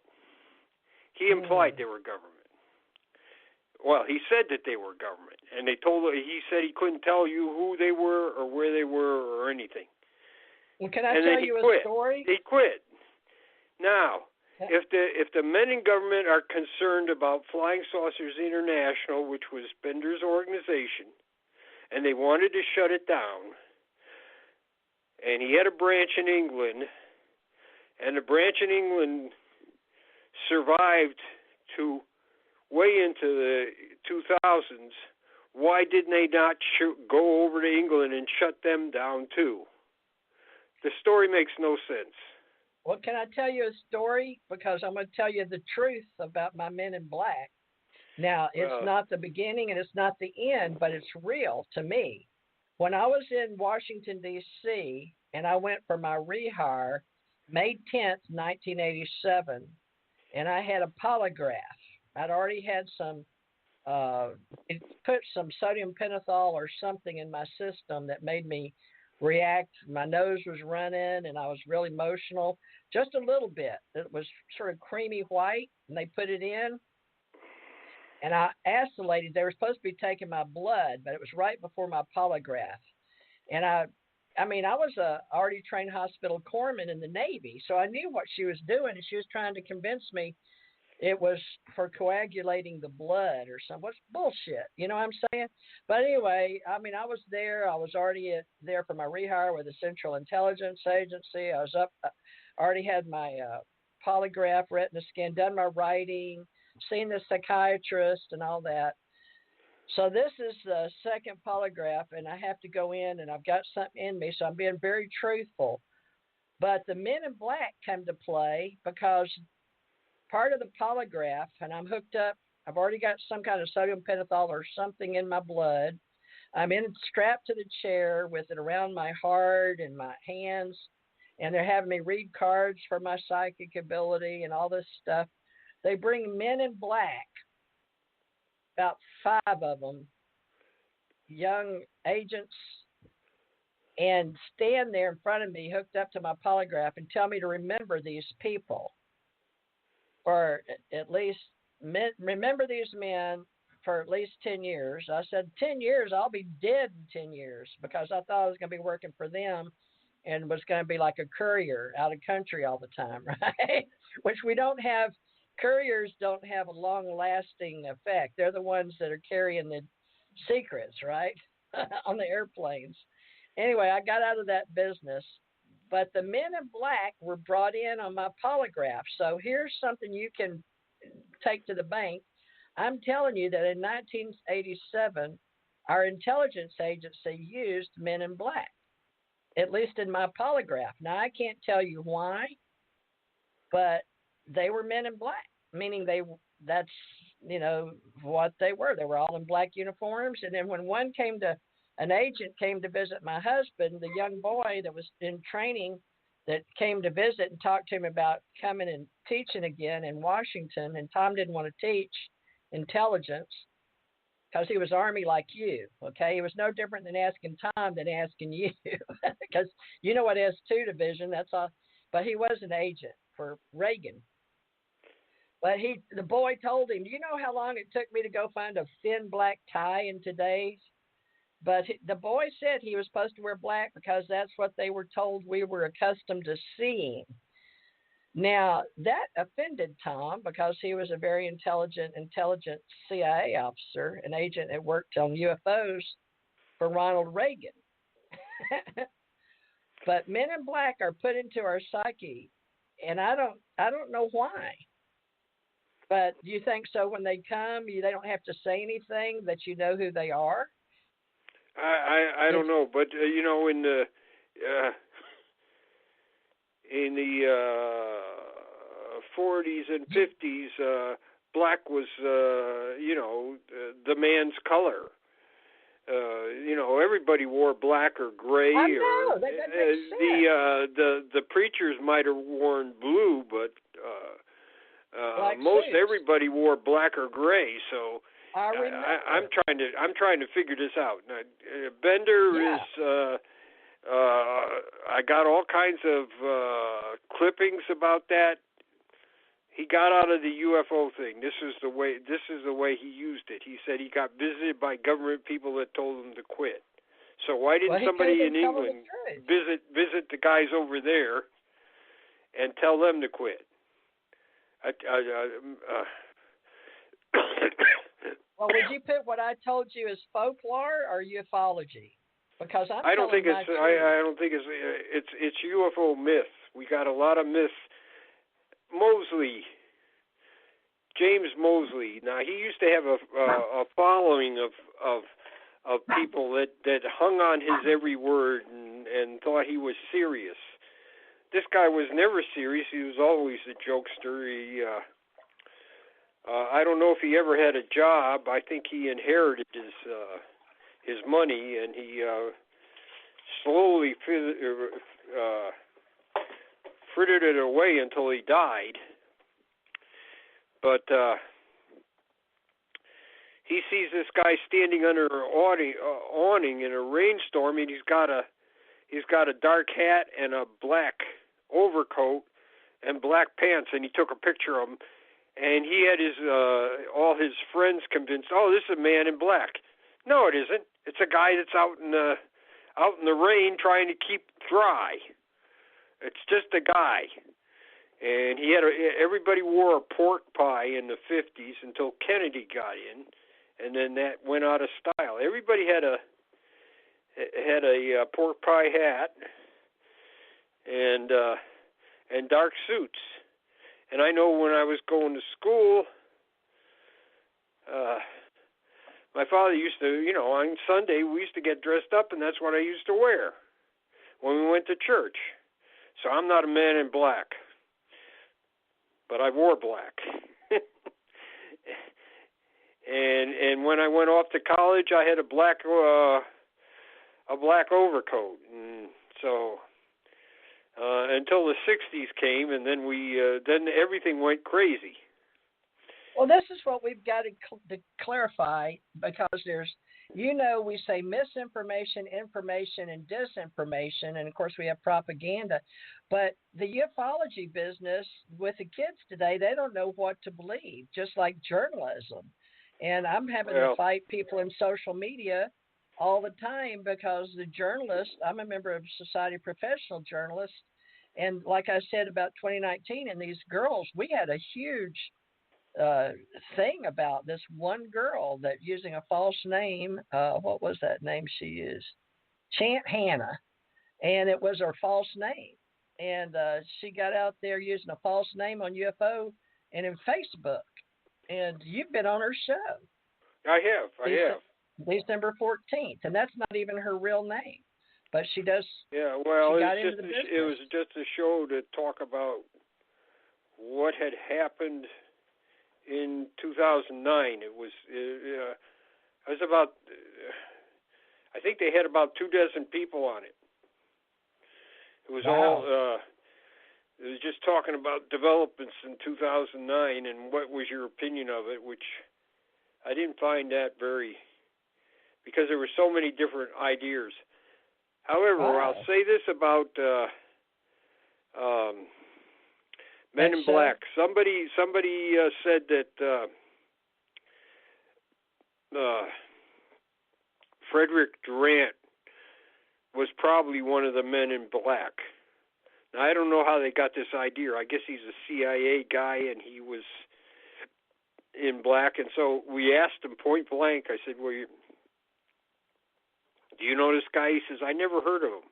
Well, he said that they were government, and he said he couldn't tell you who they were or where they were or anything. Well, can I tell you a story? He quit. Now, if the men in government are concerned about Flying Saucers International, which was Bender's organization, and they wanted to shut it down, and he had a branch in England, and the branch in England survived to way into the 2000s why didn't they not go over to England and shut them down too? The story makes no sense. Well, can I tell you a story? Because I'm going to tell you the truth about my Men in Black. Now, it's not the beginning and it's not the end, but it's real to me. When I was in Washington, D.C., and I went for my rehire May 10th, 1987, and I had a polygraph. I'd already had it put some sodium pentothal or something in my system that made me react. My nose was running and I was really emotional, just a little bit. It was sort of creamy white, and they put it in. And I asked the lady, they were supposed to be taking my blood, but it was right before my polygraph. And I was a already trained hospital corpsman in the Navy, so I knew what she was doing, and she was trying to convince me it was for coagulating the blood or something. What's bullshit, you know what I'm saying? But anyway, I was there. I was already there for my rehire with the Central Intelligence Agency. I was already had my polygraph, retina scan, done my writing, seen the psychiatrist and all that. So this is the second polygraph, and I have to go in, and I've got something in me, so I'm being very truthful. But the Men in Black come to play because part of the polygraph, and I'm hooked up, I've already got some kind of sodium pentothal or something in my blood. I'm strapped to the chair with it around my heart and my hands, and they're having me read cards for my psychic ability and all this stuff. They bring Men in Black, about 5 of them, young agents, and stand there in front of me hooked up to my polygraph and tell me to remember these people, or at least remember these men for at least 10 years. I said, 10 years, I'll be dead in 10 years, because I thought I was going to be working for them and was going to be like a courier out of country all the time, right? Which we don't have. Couriers don't have a long-lasting effect. They're the ones that are carrying the secrets, right, on the airplanes. Anyway, I got out of that business, but the Men in Black were brought in on my polygraph. So here's something you can take to the bank. I'm telling you that in 1987, our intelligence agency used Men in Black, at least in my polygraph. Now, I can't tell you why, but they were Men in Black, meaning that's what they were. They were all in black uniforms. And then when an agent came to visit my husband, the young boy that was in training that came to visit and talked to him about coming and teaching again in Washington, and Tom didn't want to teach intelligence because he was Army like you, okay? He was no different than asking Tom than asking you, because you know what S2 division, that's all. But he was an agent for Reagan. But the boy told him, do you know how long it took me to go find a thin black tie in today's? But the boy said he was supposed to wear black because that's what they were told we were accustomed to seeing. Now, that offended Tom because he was a very intelligent CIA officer, an agent that worked on UFOs for Ronald Reagan. But Men in Black are put into our psyche, and I don't know why. But do you think so when they come, they don't have to say anything, that you know who they are? I don't know, but in the 40s and 50s, black was the man's color. Everybody wore black or gray. I know, that makes sense. The preachers might have worn blue, but most suits. Everybody wore black or gray. So I'm trying to figure this out. Now, Bender is. I got all kinds of clippings about that. He got out of the UFO thing. This is the way he used it. He said he got visited by government people that told him to quit. So why didn't somebody in England visit the guys over there and tell them to quit? Well, would you put what I told you as folklore or ufology? Because I don't think it's UFO myth. We got a lot of myths. James Mosley. Now he used to have a following of of people that hung on his every word and thought he was serious. This guy was never serious. He was always a jokester. I don't know if he ever had a job. I think he inherited his money, and he slowly frittered it away until he died. But he sees this guy standing under an awning in a rainstorm, and he's got a dark hat and a black overcoat and black pants, and he took a picture of him. And he had all his friends convinced, oh, this is a man in black. No, it isn't. It's a guy that's out in the rain trying to keep dry. It's just a guy. And everybody wore a pork pie in the 50s until Kennedy got in, and then that went out of style. Everybody had a pork pie hat and dark suits. And I know when I was going to school, my father used to, on Sunday we used to get dressed up, and that's what I used to wear when we went to church. So I'm not a man in black, but I wore black. and when I went off to college, I had a black overcoat, and so. Until the 60s came, and then then everything went crazy. Well, this is what we've got to clarify, because there's, we say misinformation, information, and disinformation, and of course we have propaganda. But the ufology business with the kids today, they don't know what to believe, just like journalism. And I'm having to fight people in social media all the time, because the journalists, I'm a member of Society of Professional Journalists, and like I said about 2019 and these girls, we had a huge thing about this one girl that using a false name, what was that name she used? Chant Hannah, and it was her false name, and she got out there using a false name on UFO and in Facebook, and you've been on her show. I have. December 14th, and that's not even her real name, but she does. Yeah, well, it was just a show to talk about what had happened in 2009. It was about, I think they had about 24 people on it. It was it was just talking about developments in 2009 and what was your opinion of it, which I didn't find that very. Because there were so many different ideas. However, I'll say this about Men in Black. Somebody said that Frederick Durant was probably one of the Men in Black. Now, I don't know how they got this idea. I guess he's a CIA guy, and he was in black. And so we asked him point blank. I said, well, do you know this guy? He says, I never heard of him.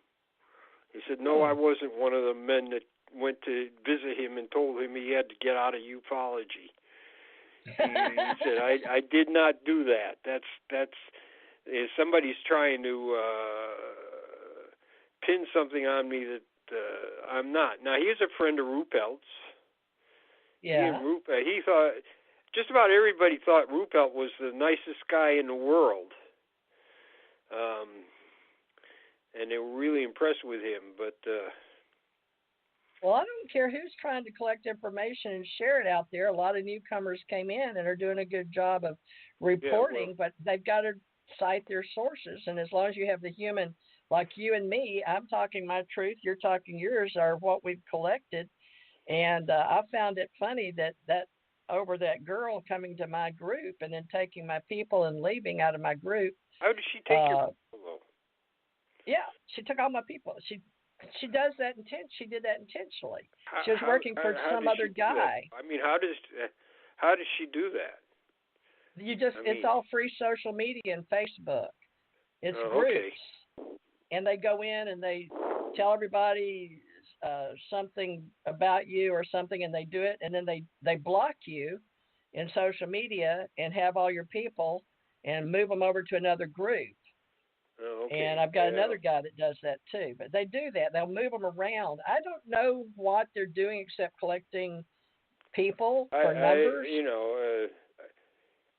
He said, no, I wasn't one of the men that went to visit him and told him he had to get out of ufology. He said, I did not do that. That's if somebody's trying to pin something on me that I'm not. Now, he's a friend of Ruppelt's. Yeah. He thought, just about everybody thought Ruppelt was the nicest guy in the world. And they were really impressed with him, but well, I don't care who's trying to collect information and share it out there. A lot of newcomers came in and are doing a good job of reporting, but they've got to cite their sources. And as long as you have the human, like you and me, I'm talking my truth, you're talking yours, are what we've collected. And I found it funny that over that girl coming to my group and then taking my people and leaving out of my group. How did she take your people? Yeah, she took all my people. She does that she did that intentionally. She was working for some other guy. I mean, how does she do that? It's all free social media and Facebook. It's groups. And they go in and they tell everybody something about you or something, and they do it, and then they block you in social media and have all your people and move them over to another group. Oh, okay. And I've got another guy that does that too. But they do that. They'll move them around. I don't know what they're doing except collecting people for numbers.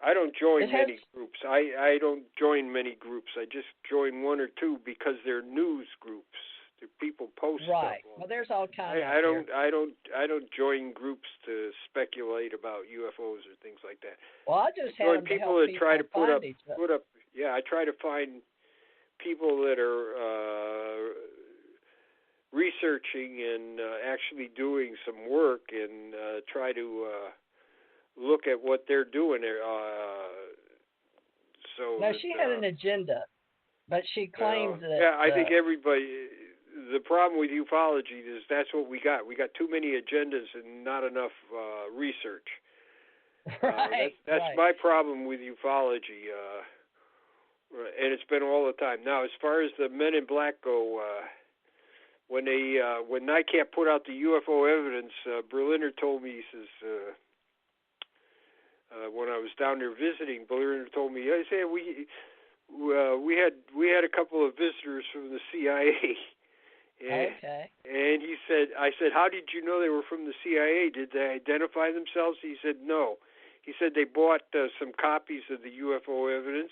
I don't join many groups. I don't join many groups. I just join one or two because they're news groups. The people post right. stuff. Well, there's all kinds. I don't join groups to speculate about UFOs or things like that. Well, I just have them people to help that try to put up. Yeah, I try to find people that are researching and actually doing some work and try to look at what they're doing. Now, she had an agenda, but she claimed that... Yeah, I think everybody... The problem with ufology is that's what we got. We got too many agendas and not enough research. Right. That's my problem with ufology, and it's been all the time. Now, as far as the Men in Black go, when NICAP put out the UFO evidence, Berliner told me, he says, when I was down there visiting, Berliner told me, I said we had a couple of visitors from the CIA. Okay. And I said, how did you know they were from the CIA? Did they identify themselves? He said, no. He said they bought some copies of the UFO evidence,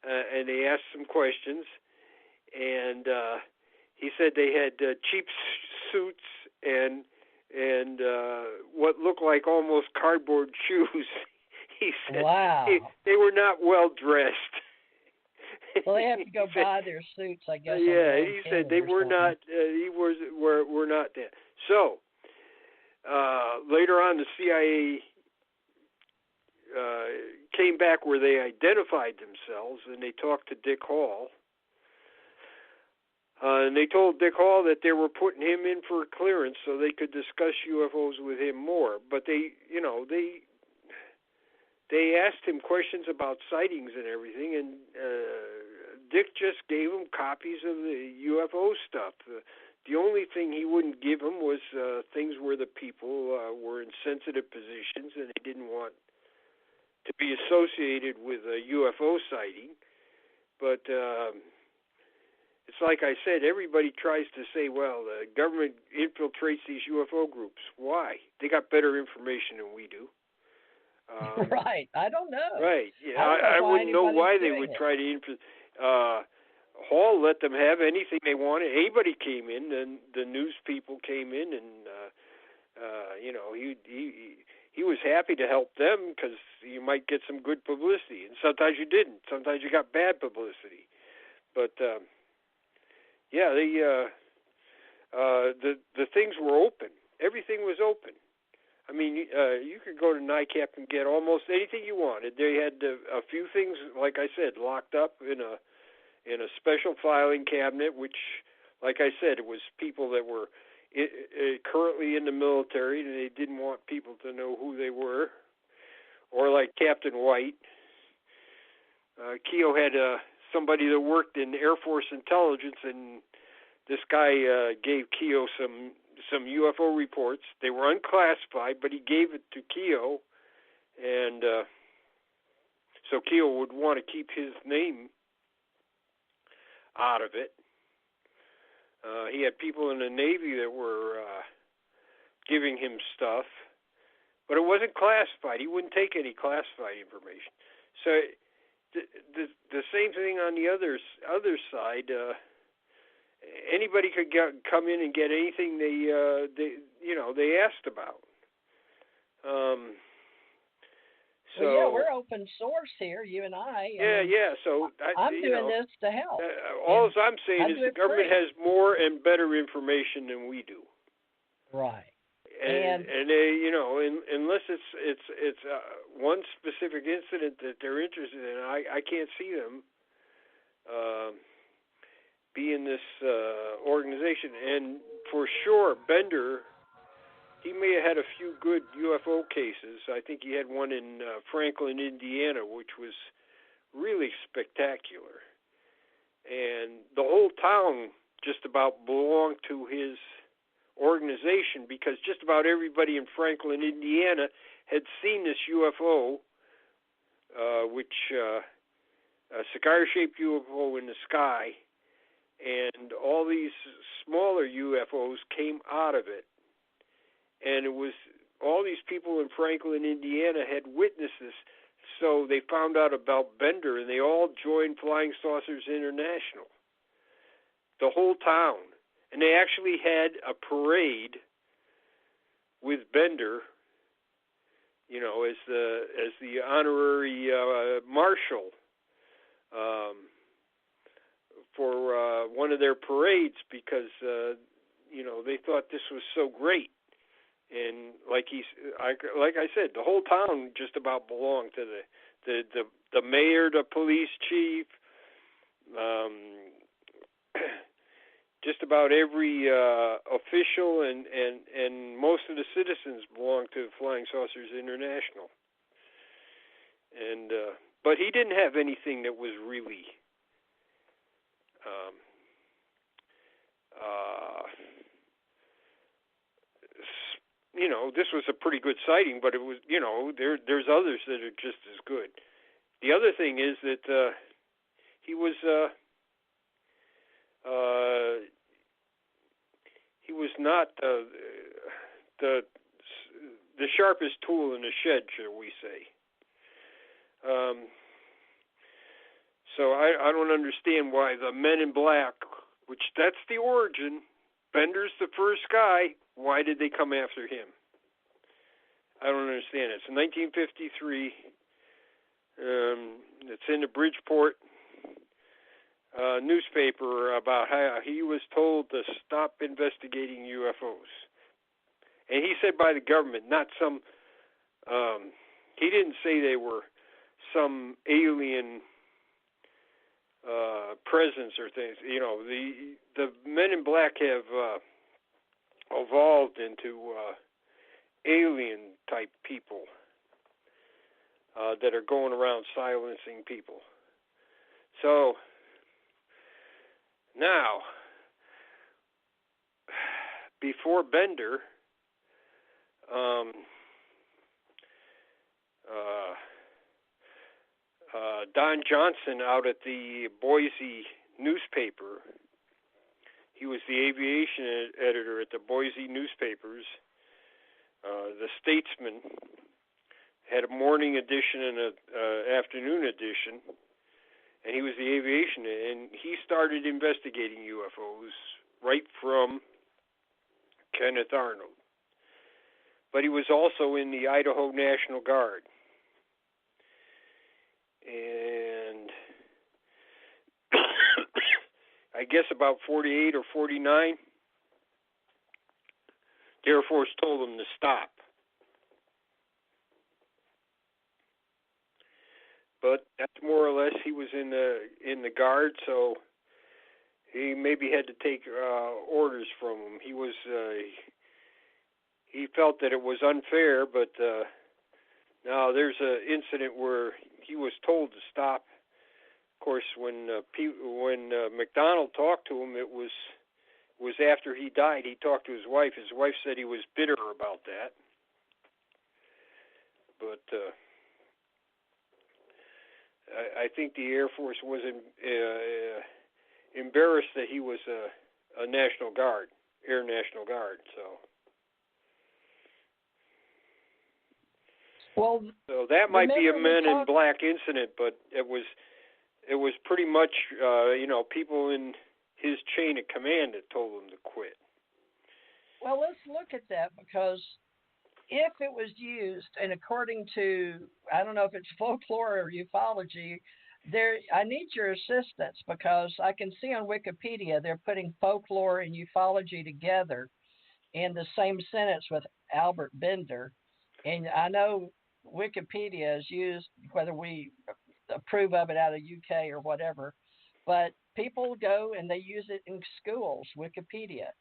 and they asked some questions. And he said they had cheap suits and what looked like almost cardboard shoes. He said wow. They were not well dressed. Well, they have to go buy their suits, I guess. Yeah, he said they were not. Were not there. So later on, the CIA came back where they identified themselves, and they talked to Dick Hall. And they told Dick Hall that they were putting him in for clearance so they could discuss UFOs with him more. But they asked him questions about sightings and everything, and Dick just gave him copies of the UFO stuff. The only thing he wouldn't give him was things where the people were in sensitive positions and they didn't want to be associated with a UFO sighting. But it's like I said, everybody tries to say, well, the government infiltrates these UFO groups. Why? They got better information than we do. Right. I don't know. Right. Yeah, I wouldn't know why they would try to infiltrate. Hall let them have anything they wanted. Anybody came in, and the news people came in, and he was happy to help them because you might get some good publicity, and sometimes you didn't. Sometimes you got bad publicity. But the things were open. Everything was open. I mean, you could go to NICAP and get almost anything you wanted. They had a few things, like I said, locked up in a special filing cabinet, which, like I said, it was people that were currently in the military, and they didn't want people to know who they were. Or like Captain White. Keogh had somebody that worked in Air Force intelligence, and this guy gave Keogh some UFO reports. They were unclassified, but he gave it to Keogh, and so Keogh would want to keep his name out of it. He had people in the Navy that were giving him stuff, but it wasn't classified. He wouldn't take any classified information. So the same thing on the other side. Anybody could come in and get anything they asked about. So well, yeah, we're open source here, you and I. Yeah. So I'm doing this to help. All I'm saying is the government has more and better information than we do. Right. And they, unless it's one specific incident that they're interested in, I can't see them be in this organization. And for sure, Bender, he may have had a few good UFO cases. I think he had one in Franklin, Indiana, which was really spectacular. And the whole town just about belonged to his organization because just about everybody in Franklin, Indiana had seen this UFO, which a cigar-shaped UFO in the sky, and all these smaller UFOs came out of it. And it was all these people in Franklin, Indiana had witnesses, so they found out about Bender, and they all joined Flying Saucers International. The whole town. And they actually had a parade with Bender, you know, as the honorary marshal for one of their parades, because you know, they thought this was so great. And like I said, the whole town just about belonged to the mayor, the police chief, just about every official and most of the citizens belonged to Flying Saucers International. And but he didn't have anything that was really you know, this was a pretty good sighting, but it was, you know, there's others that are just as good. The other thing is that he was not the sharpest tool in the shed, shall we say. So I don't understand why the Men in Black, which that's the origin, Bender's the first guy, why did they come after him? I don't understand it. It's 1953. It's in the Bridgeport newspaper about how he was told to stop investigating UFOs. And he said by the government, not some, he didn't say they were some alien presence or things. You know, the Men in Black have evolved into alien type people that are going around silencing people. So now, before Bender, Don Johnson out at the Boise newspaper, he was the aviation editor at the Boise newspapers. The Statesman had a morning edition and an afternoon edition, and he was the aviation, and he started investigating UFOs right from Kenneth Arnold. But he was also in the Idaho National Guard. And I guess about 48 or 49, the Air Force told him to stop. But that's more or less, he was in the Guard, so he maybe had to take orders from him. He was he felt that it was unfair, but now there's an incident where he was told to stop. Of course, when McDonald talked to him, it was after he died. He talked to his wife. His wife said he was bitter about that. But I think the Air Force was embarrassed that he was a National Guard, Air National Guard. So that might be a Men in Black incident, but it was pretty much people in his chain of command that told him to quit. Well, let's look at that, because if it was used, and according to, I don't know if it's folklore or ufology, I need your assistance, because I can see on Wikipedia they're putting folklore and ufology together in the same sentence with Albert Bender. And I know Wikipedia is used, whether we approve of it out of UK or whatever, but people go and they use it in schools, Wikipedia.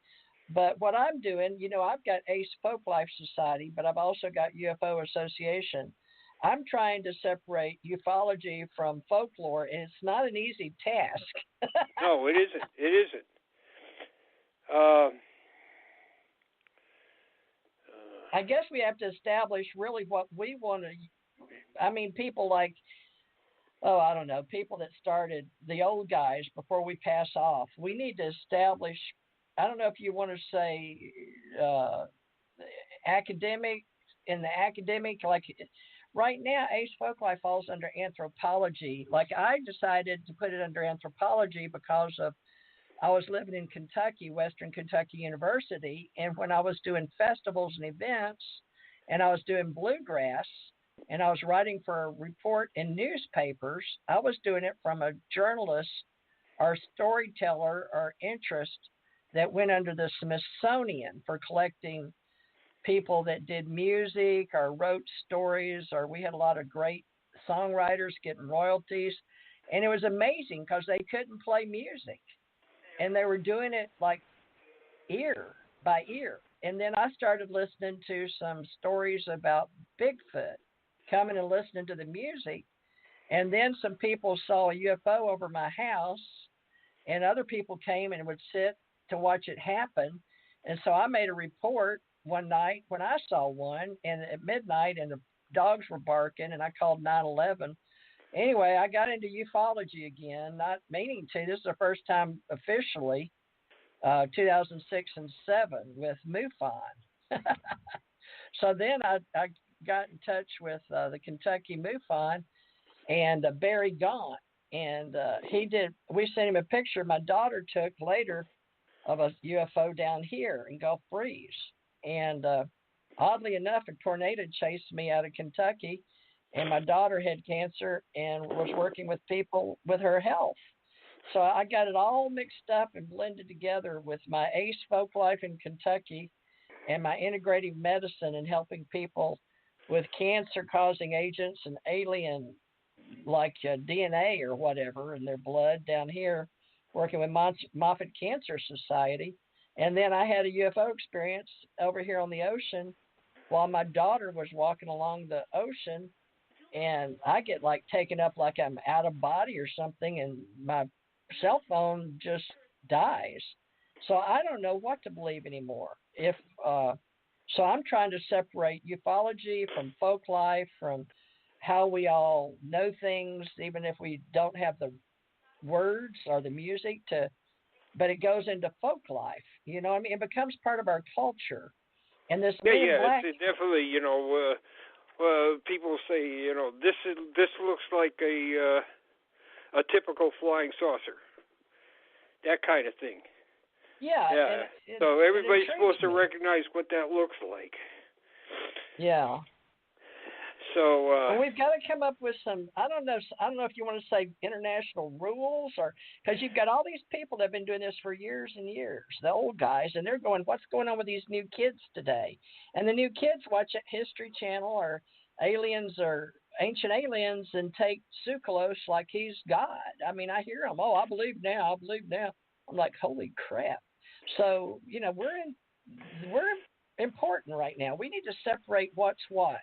But what I'm doing, I've got Ace Folklife Society, but I've also got UFO Association. I'm trying to separate ufology from folklore, and it's not an easy task. No, it isn't. It isn't. I guess we have to establish really what we want to. I mean, people like oh, I don't know, people that started, the old guys, before we pass off. We need to establish, I don't know if you want to say uh, academic, in the academic, like right now, Ace Folklife falls under anthropology. Like I decided to put it under anthropology because of I was living in Kentucky, Western Kentucky University, and when I was doing festivals and events, and I was doing bluegrass, and I was writing for a report in newspapers, I was doing it from a journalist or storyteller or interest that went under the Smithsonian for collecting people that did music or wrote stories, or we had a lot of great songwriters getting royalties. And it was amazing because they couldn't play music and they were doing it like ear by ear. And then I started listening to some stories about Bigfoot, coming and listening to the music. And then some people saw a UFO over my house, and other people came and would sit to watch it happen. And so I made a report one night when I saw one, and at midnight, and the dogs were barking, and I called 911. Anyway, I got into ufology again, not meaning to. This is the first time officially, 2006 and 7 with MUFON. So then I got in touch with the Kentucky MUFON and Barry Gaunt, and we sent him a picture my daughter took later of a UFO down here in Gulf Breeze. And oddly enough, a tornado chased me out of Kentucky, and my daughter had cancer and was working with people with her health. So I got it all mixed up and blended together with my Ace Folklife in Kentucky and my integrative medicine and helping people with cancer-causing agents and alien, like DNA or whatever in their blood down here, working with Moffitt Cancer Society. And then I had a UFO experience over here on the ocean while my daughter was walking along the ocean, and I get like taken up like I'm out of body or something, and my cell phone just dies. So I don't know what to believe anymore. So I'm trying to separate ufology from folk life, from how we all know things, even if we don't have the words or the music but it goes into folk life. You know what I mean? It becomes part of our culture. And this black... it's definitely, people say, this looks like a typical flying saucer, that kind of thing. Yeah. So everybody's supposed to recognize what that looks like. Yeah. So well, we've got to come up with some. I don't know if you want to say international rules, or because you've got all these people that have been doing this for years and years, the old guys, and they're going, "What's going on with these new kids today?" And the new kids watch a History Channel or Aliens or Ancient Aliens and take Sukalos like he's God. I mean, I hear them. Oh, I believe now. I'm like, holy crap. So we're important right now. We need to separate what's what.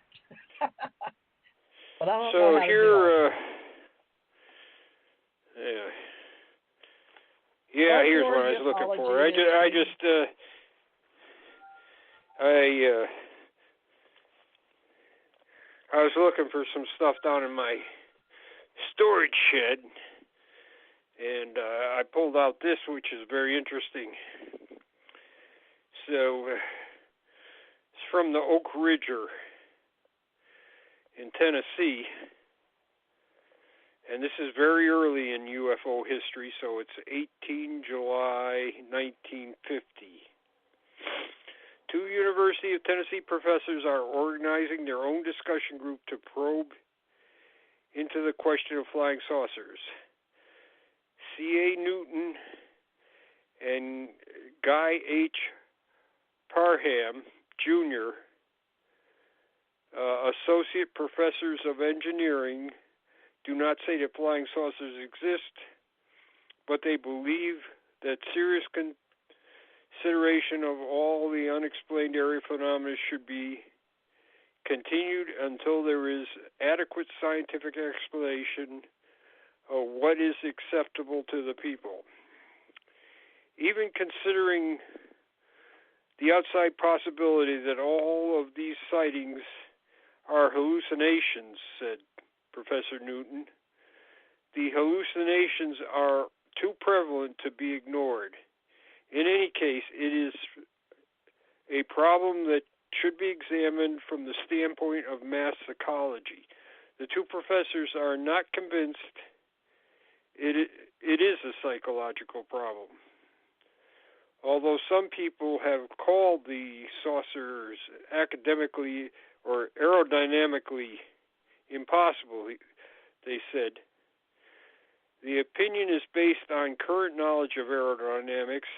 But I don't know how here, here's what I was looking for. I was looking for some stuff down in my storage shed, and I pulled out this, which is very interesting. So it's from the Oak Ridger in Tennessee, and this is very early in UFO history, so it's 18 July 1950. Two University of Tennessee professors are organizing their own discussion group to probe into the question of flying saucers. C.A. Newton and Guy H. Parham, Jr., associate professors of engineering, do not say that flying saucers exist, but they believe that serious consideration of all the unexplained area phenomena should be continued until there is adequate scientific explanation of what is acceptable to the people. Even considering the outside possibility that all of these sightings are hallucinations, said Professor Newton, the hallucinations are too prevalent to be ignored. In any case, it is a problem that should be examined from the standpoint of mass psychology. The two professors are not convinced it is a psychological problem. Although some people have called the saucers academically or aerodynamically impossible, they said, the opinion is based on current knowledge of aerodynamics,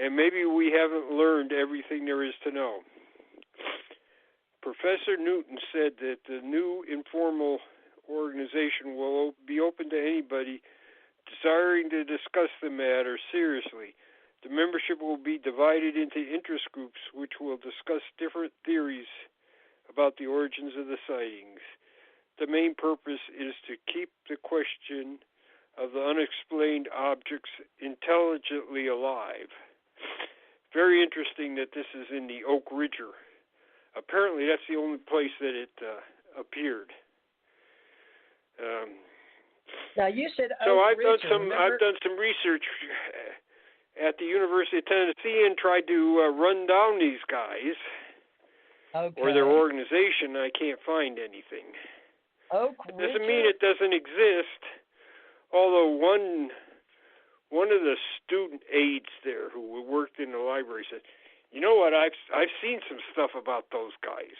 and maybe we haven't learned everything there is to know. Professor Newton said that the new informal organization will be open to anybody desiring to discuss the matter seriously. The membership will be divided into interest groups which will discuss different theories about the origins of the sightings. The main purpose is to keep the question of the unexplained objects intelligently alive. Very interesting that this is in the Oak Ridger. Apparently, that's the only place that it appeared. Now you said so. Oak I've Ridger, done some research at the University of Tennessee and tried to run down these guys or their organization. I can't find anything. Oak Doesn't Ridger? mean it doesn't exist. Although one of the student aides there who worked in the library said, "You know what? I've seen some stuff about those guys.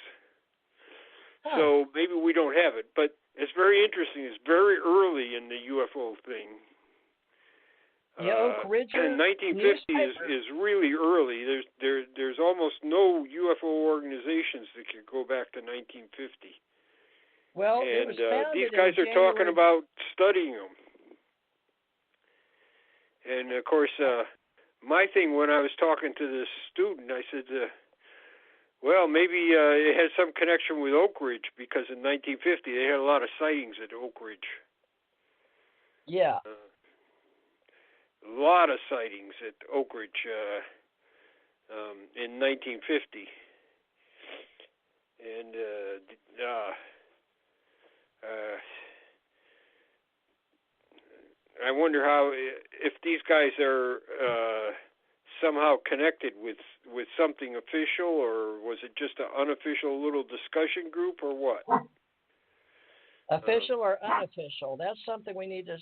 Huh. So maybe we don't have it, but it's very interesting. It's very early in the UFO thing. The Oak Ridger 1950 newspaper. is really early. There's almost no UFO organizations that could go back to 1950. Well, and it was founded these guys in are talking January. about studying them. And of course, my thing when I was talking to this student, I said, well, maybe it has some connection with Oak Ridge, because in 1950 they had a lot of sightings at Oak Ridge. Yeah. A lot of sightings at Oak Ridge in 1950. And I wonder how, if these guys are somehow connected with something official, or was it just an unofficial little discussion group, or what? Official or unofficial? That's something we need to.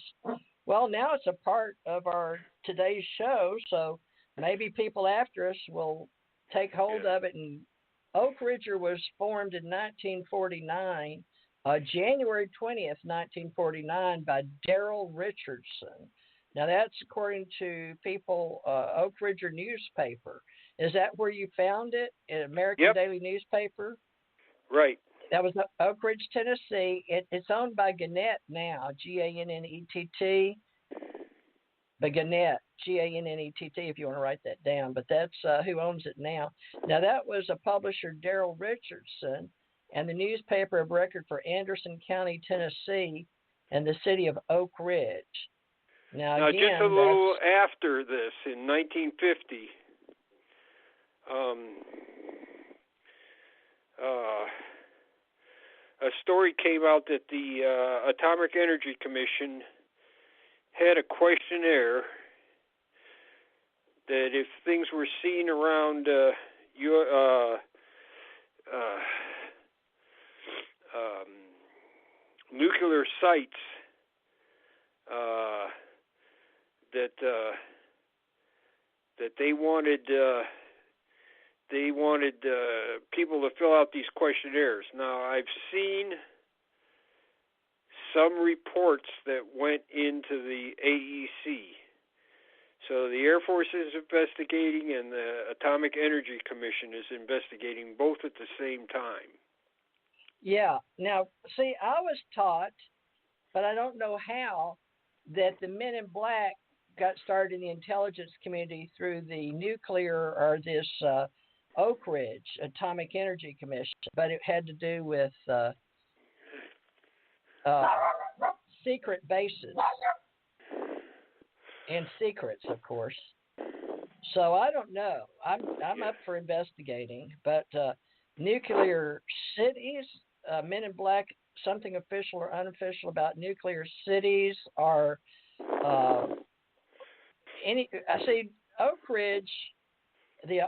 Well, now it's a part of our today's show, so maybe people after us will take hold of it. And Oak Ridger was formed in 1949, January 20th, 1949, by Darrell Richardson. Now, that's according to people, Oak Ridger newspaper. Is that where you found it, in American Daily Newspaper? Right. That was Oak Ridge, Tennessee. It's owned by Gannett now, Gannett. But Gannett, Gannett, if you want to write that down. But that's who owns it now. Now, that was a publisher, Darrell Richardson, and the newspaper of record for Anderson County, Tennessee, and the city of Oak Ridge. Now again, just a little after this, in 1950, a story came out that the Atomic Energy Commission had a questionnaire that if things were seen around nuclear sites, that they wanted people to fill out these questionnaires. Now, I've seen some reports that went into the AEC. So the Air Force is investigating, and the Atomic Energy Commission is investigating, both at the same time. Yeah. Now, see, I was taught, but I don't know how, that the Men in Black got started in the intelligence community through the nuclear, or this Oak Ridge Atomic Energy Commission, but it had to do with secret bases and secrets, of course. So I don't know. I'm up for investigating, but nuclear cities, Men in Black something official or unofficial about nuclear cities or any? I see Oak Ridge, the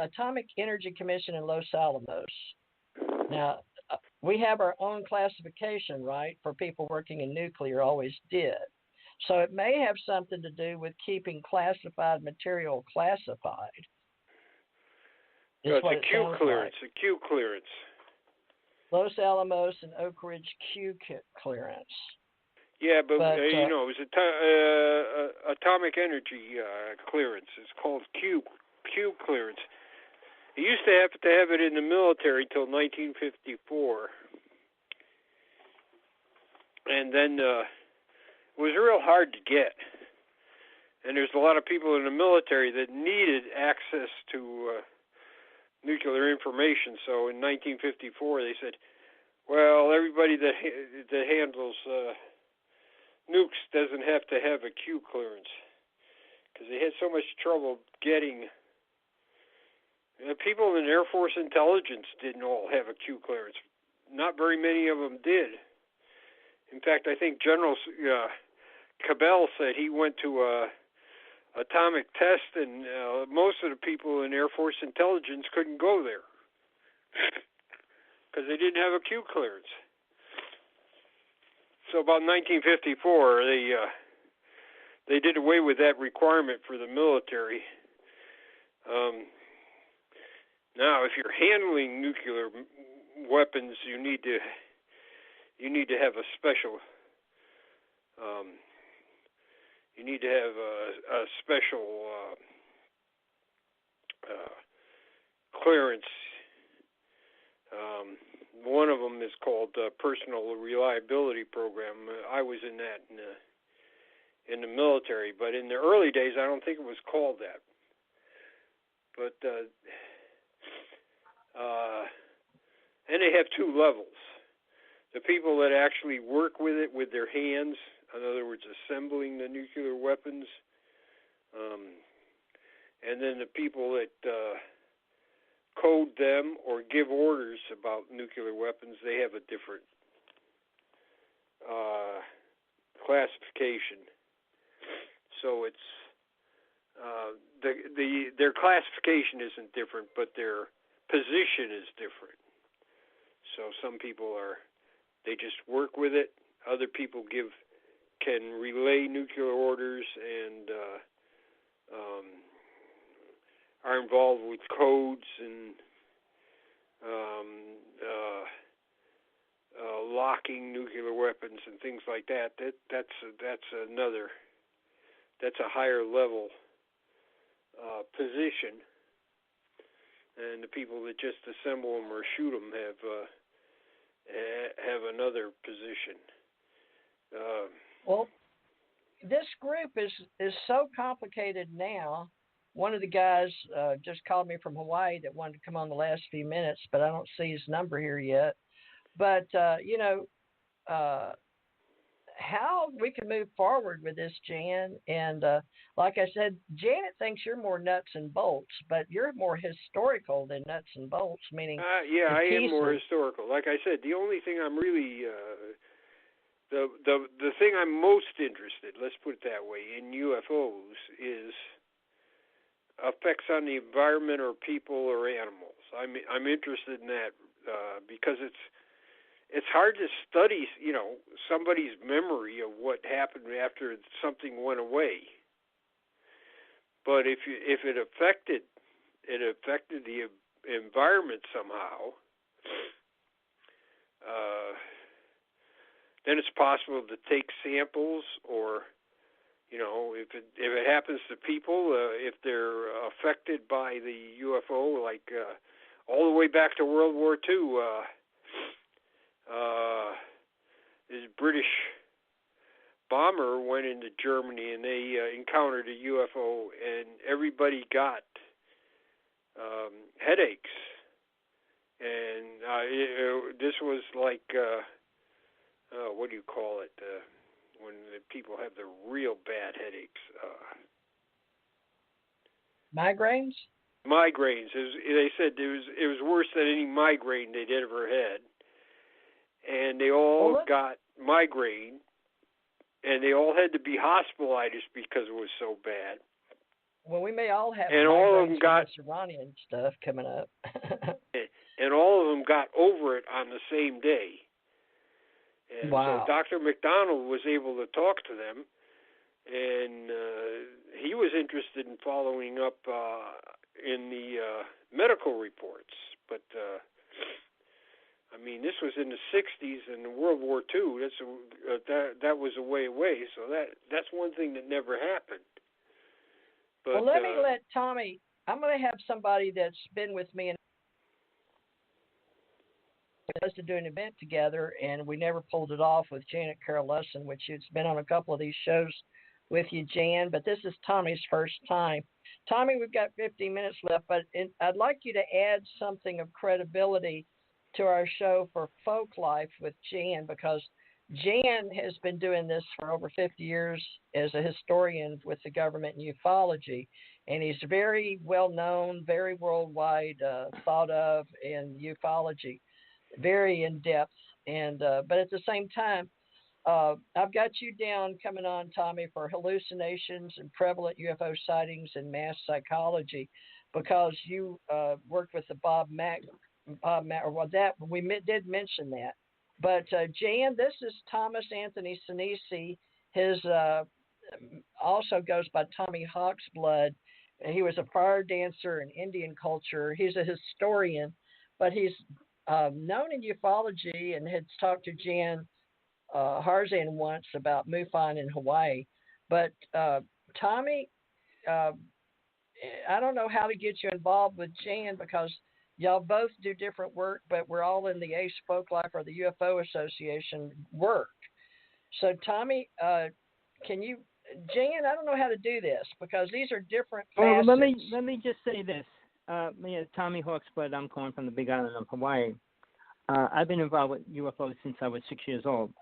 Atomic Energy Commission in Los Alamos. Now, we have our own classification, right, for people working in nuclear, always did. So it may have something to do with keeping classified material classified. It's a Q clearance, like. a Q clearance. Los Alamos and Oak Ridge Q clearance. Yeah, but it was atomic energy clearance. It's called Q clearance. You used to have it in the military till 1954, and then it was real hard to get. And there's a lot of people in the military that needed access to nuclear information. So in 1954, they said, "Well, everybody that handles nukes doesn't have to have a Q clearance," because they had so much trouble getting. People in Air Force intelligence didn't all have a Q clearance. Not very many of them did. In fact, I think General Cabell said he went to a atomic test, and most of the people in Air Force intelligence couldn't go there because they didn't have a Q clearance. So about 1954, they did away with that requirement for the military. Now, if you're handling nuclear weapons, you need to have a special. You need to have a special clearance. One of them is called Personal Reliability Program. I was in that in the military, but in the early days, I don't think it was called that. But and they have two levels. The people that actually work with it with their hands, in other words, assembling the nuclear weapons, and then the people that code them or give orders about nuclear weapons, they have a different classification. So it's their classification isn't different, but their position is different. So some people they just work with it. Other people can relay nuclear orders and are involved with codes and locking nuclear weapons and things like that. That's a higher level position. And the people that just assemble them or shoot them have another position. Well, this group is so complicated now. One of the guys just called me from Hawaii that wanted to come on the last few minutes, but I don't see his number here yet. But how we can move forward with this, Jan. And like I said, Janet thinks you're more nuts and bolts, but you're more historical than nuts and bolts, meaning yeah, I am more historical. Like I said, the only thing I'm really the thing I'm most interested, let's put it that way, in UFOs is effects on the environment or people or animals. I'm interested in that because it's hard to study, somebody's memory of what happened after something went away. But if it affected the environment somehow, then it's possible to take samples, or if it happens to people, if they're affected by the UFO, like all the way back to World War II. This British bomber went into Germany and they encountered a UFO, and everybody got headaches. And this was like, what do you call it? When the people have the real bad headaches. Migraines? Migraines. They said it was worse than any migraine they'd ever had. and they all got migraine, and they all had to be hospitalized because it was so bad. Well, we may all have and all of them got Iranian stuff coming up. and all of them got over it on the same day. And wow. So Dr. McDonald was able to talk to them, and he was interested in following up in the medical reports. But I mean, this was in the '60s and World War II. That was a way away. So that's one thing that never happened. But, well, let me let Tommy. I'm going to have somebody that's been with me and us to do an event together, and we never pulled it off with Janet Carroll Lesson, which has been on a couple of these shows with you, Jan. But this is Tommy's first time. Tommy, we've got 15 minutes left, but I'd like you to add something of credibility to our show for Folk Life with Jan, because Jan has been doing this for over 50 years as a historian with the government in ufology, and he's very well known, very worldwide thought of in ufology, very in depth. And but at the same time, I've got you down coming on, Tommy, for hallucinations and prevalent UFO sightings and mass psychology, because you worked with the Bob Mack, or well, that we did mention that. But Jan, this is Thomas Anthony Sinisi. His also goes by Tommy Hawksblood. He was a fire dancer in Indian culture. He's a historian, but he's known in ufology and had talked to Jan Harzan once about MUFON in Hawaii. But Tommy, I don't know how to get you involved with Jan, because y'all both do different work, but we're all in the ACE Folklife or the UFO Association work. So Tommy, can you, Jan, I don't know how to do this, because these are different facets. Well, let me just say this. Tommy Hawksblood, I'm calling from the Big Island of Hawaii. I've been involved with UFOs since I was 6 years old.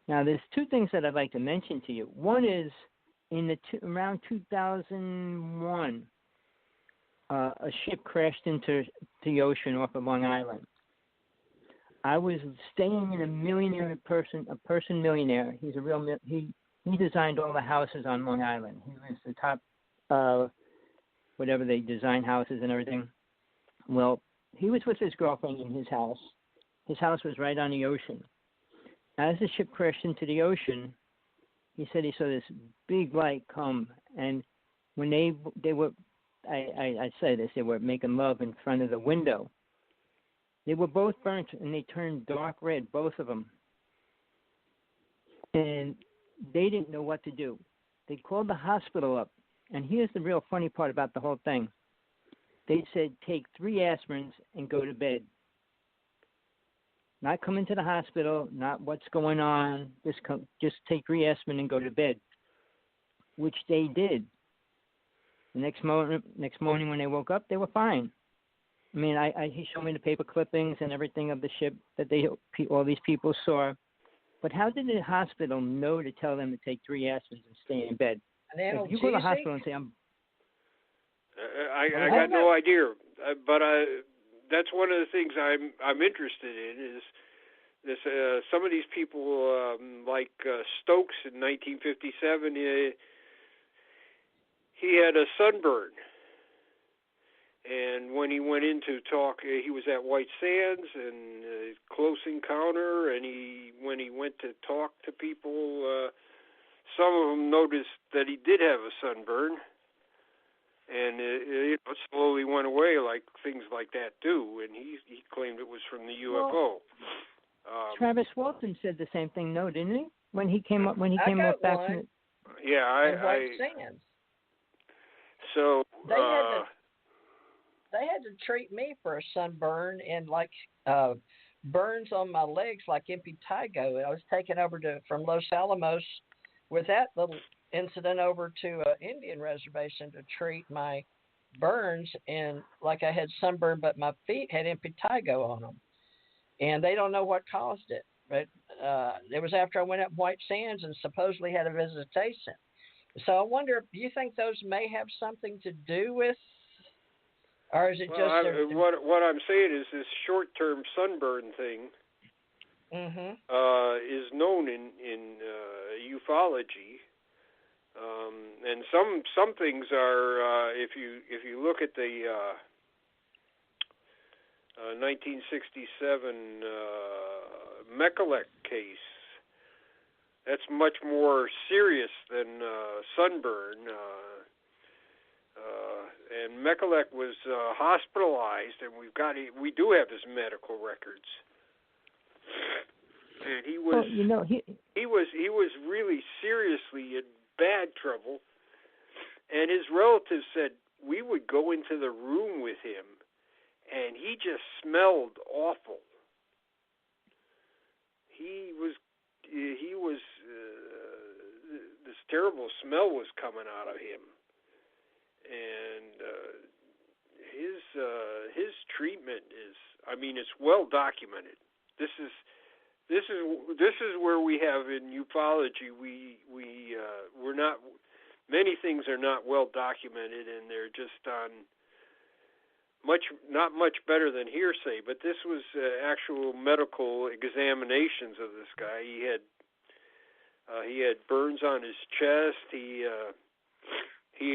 Now, there's two things that I'd like to mention to you. One is around 2001, a ship crashed into the ocean off of Long Island. I was staying in a millionaire. He's a real he designed all the houses on Long Island. He was the top whatever they design houses and everything. Well, he was with his girlfriend in his house. His house was right on the ocean. As the ship crashed into the ocean, he said he saw this big light come, and when they were, I say this, they were making love in front of the window. They were both burnt, and they turned dark red, both of them. And they didn't know what to do. They called the hospital up, and here's the real funny part about the whole thing. They said, take 3 aspirins and go to bed. Not come into the hospital, not what's going on, just take 3 aspirin and go to bed, which they did. The next morning when they woke up, they were fine. I mean, he showed me the paper clippings and everything of the ship that all these people saw. But how did the hospital know to tell them to take 3 aspirins and stay in bed? If you go to the hospital and say, I got no idea, but that's one of the things I'm interested in is this. Some of these people, like Stokes in 1957, he had a sunburn, and when he went in to talk, he was at White Sands and close encounter, and when he went to talk to people, some of them noticed that he did have a sunburn. And it slowly went away, like things like that do. And he claimed it was from the UFO. Well, Travis Walton said the same thing, no, didn't he? When he came up back from it. Yeah, White Sands. So they had to treat me for a sunburn and like burns on my legs like impetigo. I was taken over from Los Alamos with that little incident over to an Indian reservation to treat my burns, and like I had sunburn, but my feet had impetigo on them, and they don't know what caused it. But it was after I went up White Sands and supposedly had a visitation. So I wonder if you think those may have something to do with, or is it what I'm saying is this short-term sunburn thing. is known in ufology, and some things are if you look at the 1967 Mechalek case. That's much more serious than sunburn. And Mechalek was hospitalized, and we do have his medical records. And he was, he was really seriously in bad trouble. And his relatives said we would go into the room with him, and he just smelled awful. He was this terrible smell was coming out of him, and his treatment is, I mean, it's well documented. This is where we have in ufology we're not, many things are not well documented, and they're just on not much better than hearsay. But this was actual medical examinations of this guy. He had burns on his chest. He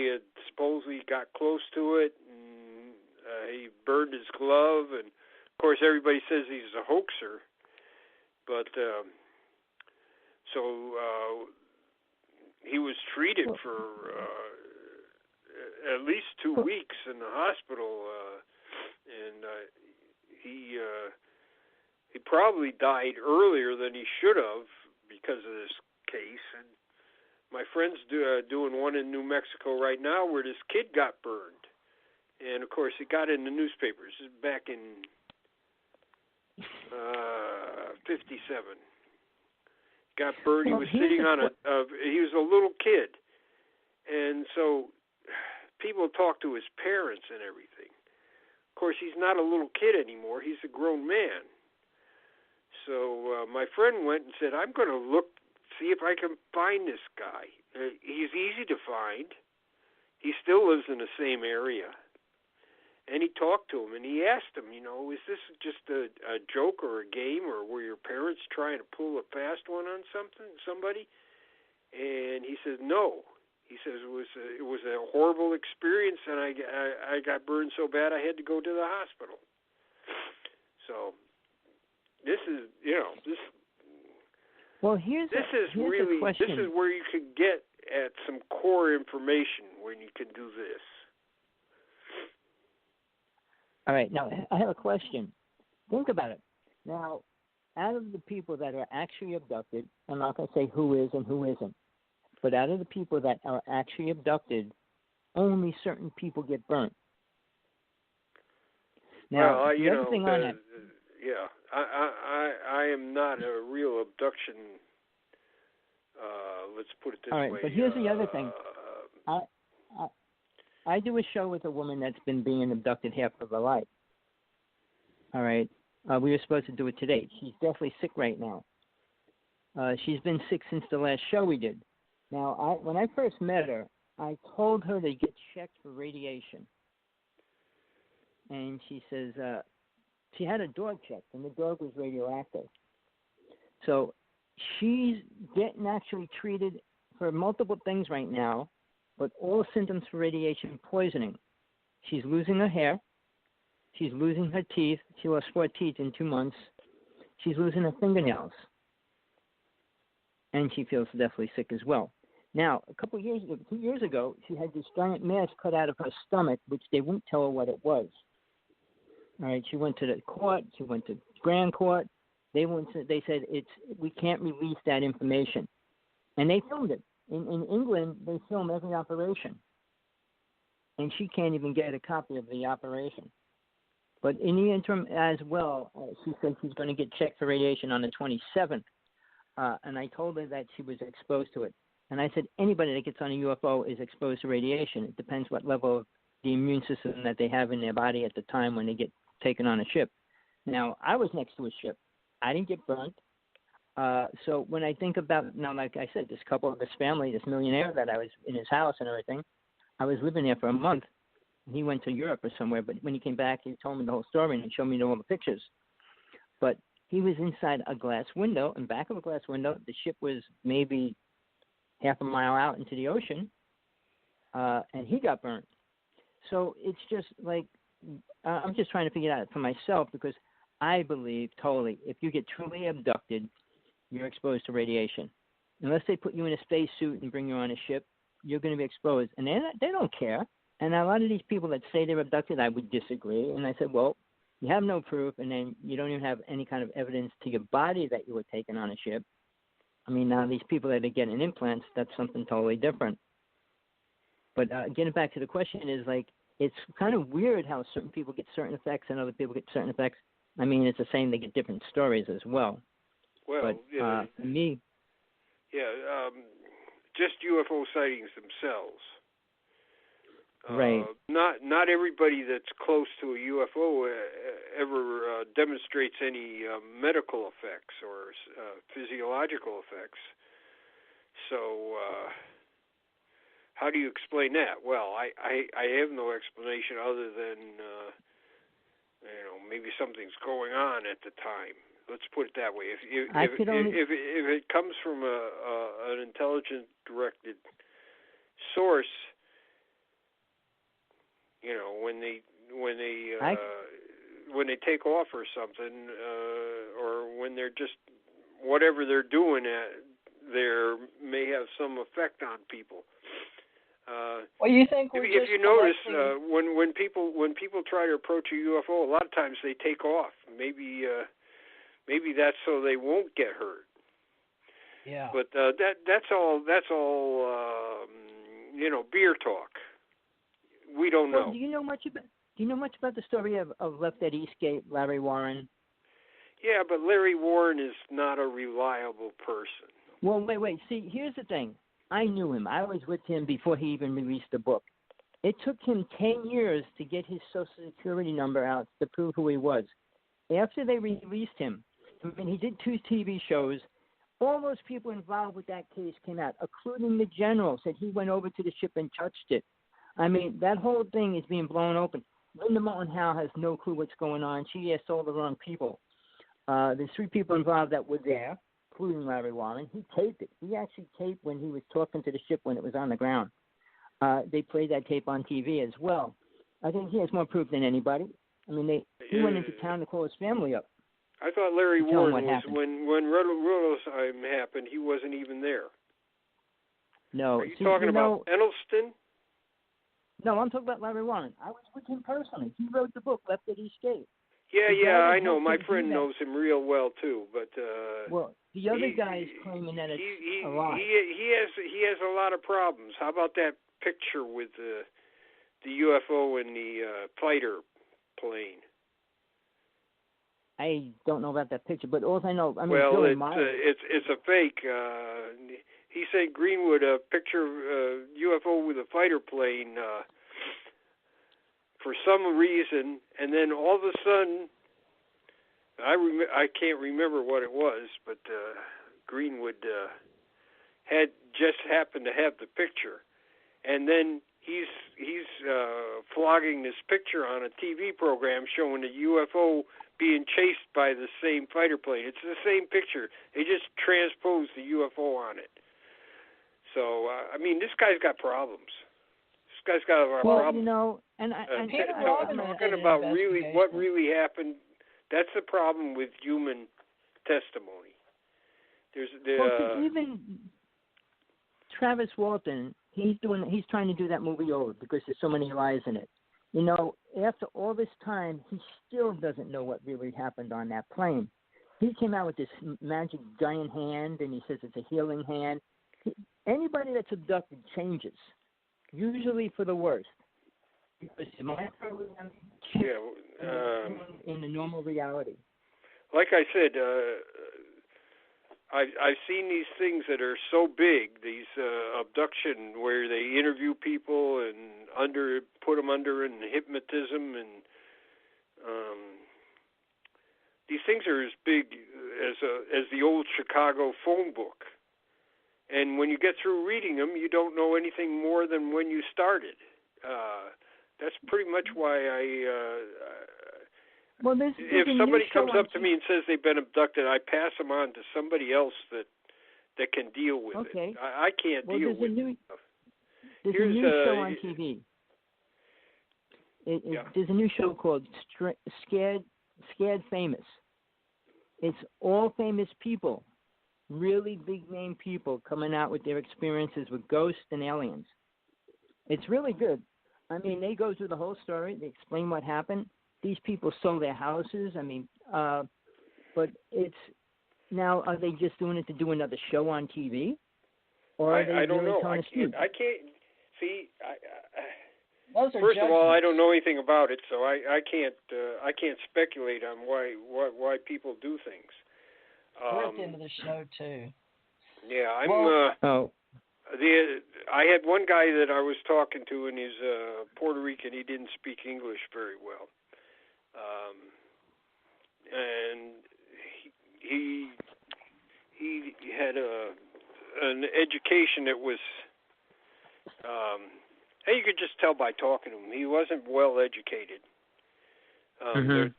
had supposedly got close to it, and he burned his glove. And of course, everybody says he's a hoaxer. But he was treated for at least 2 weeks in the hospital, and he probably died earlier than he should have because of this case. And my friend's doing one in New Mexico right now where this kid got burned, and of course it got in the newspapers. This is back in 57. Got burned. He was sitting on he was a little kid, and so people talk to his parents and everything. Of course, he's not a little kid anymore. He's a grown man. So my friend went and said, I'm going to see if I can find this guy. He's easy to find. He still lives in the same area. And he talked to him, and he asked him, is this just a joke or a game, or were your parents trying to pull a fast one on somebody? And he says, no. He says it was a horrible experience, and I got burned so bad I had to go to the hospital. So this is, this. Well, here's a question. This is where you can get at some core information when you can do this. All right, now I have a question. Think about it. Now, out of the people that are actually abducted, I'm not going to say who is and who isn't, but out of the people that are actually abducted, only certain people get burnt. Now, well, the other thing on that. Yeah, I am not a real abduction. Let's put it this way. All right, but here's the other thing. I do a show with a woman that's been being abducted half of her life. All right. We were supposed to do it today. She's definitely sick right now. She's been sick since the last show we did. Now, when I first met her, I told her to get checked for radiation. And she says she had a dog checked, and the dog was radioactive. So she's getting actually treated for multiple things right now, but all symptoms for radiation poisoning. She's losing her hair. She's losing her teeth. She lost 4 teeth in 2 months. She's losing her fingernails. And she feels deathly sick as well. Now, 2 years ago, she had this giant mass cut out of her stomach, which they wouldn't tell her what it was. All right, she went to the court. She went to Grand Court. They said we can't release that information. And they filmed it. In England, they film every operation. And she can't even get a copy of the operation. But in the interim as well, she said she's going to get checked for radiation on the 27th. And I told her that she was exposed to it. And I said, anybody that gets on a UFO is exposed to radiation. It depends what level of the immune system that they have in their body at the time when they get taken on a ship. Now, I was next to a ship. I didn't get burnt. So when I think about, now, like I said, this couple of this family, this millionaire that I was in his house and everything, I was living there for a month. He went to Europe or somewhere, but when he came back, he told me the whole story and he showed me all the pictures. But he was inside a glass window, and back of a glass window, the ship was maybe half a mile out into the ocean, and he got burnt. So it's just like, I'm just trying to figure it out for myself, because I believe totally, if you get truly abducted, you're exposed to radiation. Unless they put you in a space suit and bring you on a ship, you're going to be exposed. And they don't care. And a lot of these people that say they're abducted, I would disagree. And I said, well, you have no proof, and then you don't even have any kind of evidence to your body that you were taken on a ship. I mean, now these people that are getting implants, that's something totally different. But getting back to the question is, like, it's kind of weird how certain people get certain effects and other people get certain effects. I mean, it's the same. They get different stories as well. Well, but for me, just UFO sightings themselves. Right. Not everybody that's close to a UFO ever demonstrates any medical effects or physiological effects. So how do you explain that? Well, I have no explanation other than maybe something's going on at the time. Let's put it that way. If it comes from an intelligent directed source, when they take off or something, or when they're just whatever they're doing, there may have some effect on people. Well, you think if you notice, when people try to approach a UFO, a lot of times they take off. Maybe that's so they won't get hurt. Yeah. But that's all beer talk. We don't know. Do you know much about the story of Left at Eastgate, Larry Warren? Yeah, but Larry Warren is not a reliable person. Well, wait. See, here's the thing. I knew him. I was with him before he even released the book. It took him 10 years to get his Social Security number out to prove who he was. After they released him, I mean, he did 2 TV shows. All those people involved with that case came out, including the general, said he went over to the ship and touched it. I mean, that whole thing is being blown open. Linda Moulton Howe has no clue what's going on. She asked all the wrong people. There's 3 people involved that were there, including Larry Warren. He taped it. He actually taped when he was talking to the ship when it was on the ground. They played that tape on TV as well. I think he has more proof than anybody. I mean, he went into town to call his family up. I thought Larry Warren was, happened. when Rudolph happened, he wasn't even there. No. Are you talking about Enelston? No, I'm talking about Larry Warren. I was with him personally. He wrote the book, Left at Eastgate. Yeah, I know. My friend knows him real well too. But well, the other guy is claiming that it's a lie. He has a lot of problems. How about that picture with the UFO and the fighter plane? I don't know about that picture, but all I know, I mean, well, it's a fake. He sent Greenwood a picture of UFO with a fighter plane for some reason, and then all of a sudden, I can't remember what it was, but Greenwood had just happened to have the picture, and then he's flogging this picture on a TV program showing a UFO being chased by the same fighter plane. It's the same picture. They just transposed the UFO on it. So, I mean, this guy's got problems. This guy's got a problem. You know, and talking about what really happened, that's the problem with human testimony. Even Travis Walton, he's trying to do that movie over because there's so many lies in it. You know, after all this time, he still doesn't know what really happened on that plane. He came out with this magic giant hand, and he says it's a healing hand. Anybody that's abducted changes, usually for the worst. Because in my program, in the normal reality. Like I said, I've seen these things that are so big, these abduction, where they interview people and put them under in hypnotism, and these things are as big as the old Chicago phone book. And when you get through reading them, you don't know anything more than when you started. That's pretty much why Well, there's if a new somebody show comes on up to me and says they've been abducted, I pass them on to somebody else that can deal with Okay. it. I can't deal with it. There's a new show on TV. There's a new show called Scared Famous. It's all famous people, really big name people coming out with their experiences with ghosts and aliens. It's really good. I mean, they go through the whole story. They explain what happened. These people sold their houses. I mean, but it's now, are they just doing it to do another show on TV? Or are they I don't really know. telling a I can't see. First of all, I don't know anything about it, so I can't speculate on why people do things. We're at the end of the show too. Yeah, I'm. Oh. I had one guy that I was talking to, and he's Puerto Rican. He didn't speak English very well, and he had an education that was. You could just tell by talking to him. He wasn't well educated.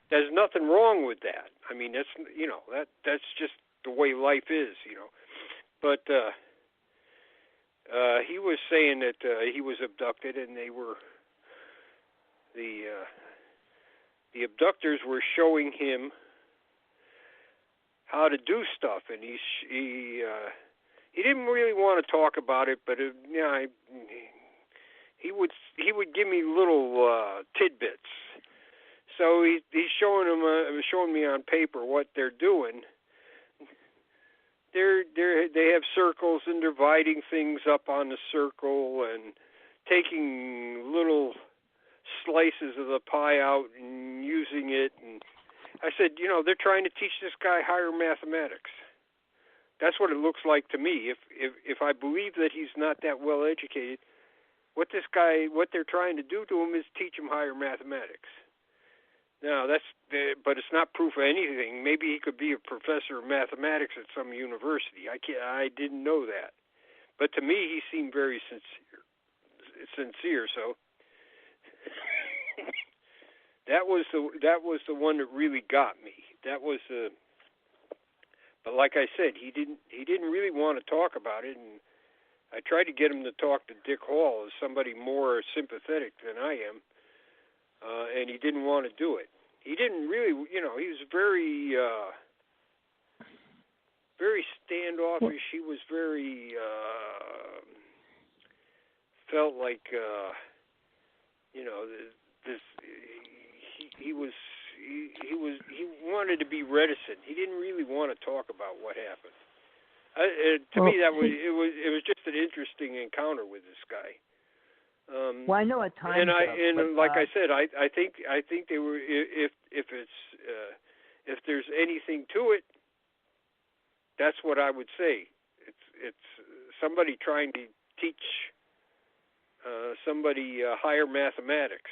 There's nothing wrong with that. I mean, that's that's just the way life is, But he was saying that he was abducted, and they were the abductors were showing him how to do stuff, and he didn't really want to talk about it, but he would give me little tidbits. So he's showing me on paper what they're doing. They have circles and dividing things up on the circle and taking little slices of the pie out and using it. And I said, they're trying to teach this guy higher mathematics. That's what it looks like to me. If I believe that he's not that well educated, what they're trying to do to him is teach him higher mathematics. Now but it's not proof of anything. Maybe he could be a professor of mathematics at some university. I didn't know that, but to me he seemed very sincere. So that was the one that really got me. That was but like I said, he didn't really want to talk about it, and I tried to get him to talk to Dick Hall as somebody more sympathetic than I am. And he didn't want to do it. He didn't really, he was very, very standoffish. He was very, felt like, he wanted to be reticent. He didn't really want to talk about what happened. To me, it was just an interesting encounter with this guy. Well, I know at times. Like I said, I think they were. If there's anything to it, that's what I would say. It's somebody trying to teach somebody higher mathematics.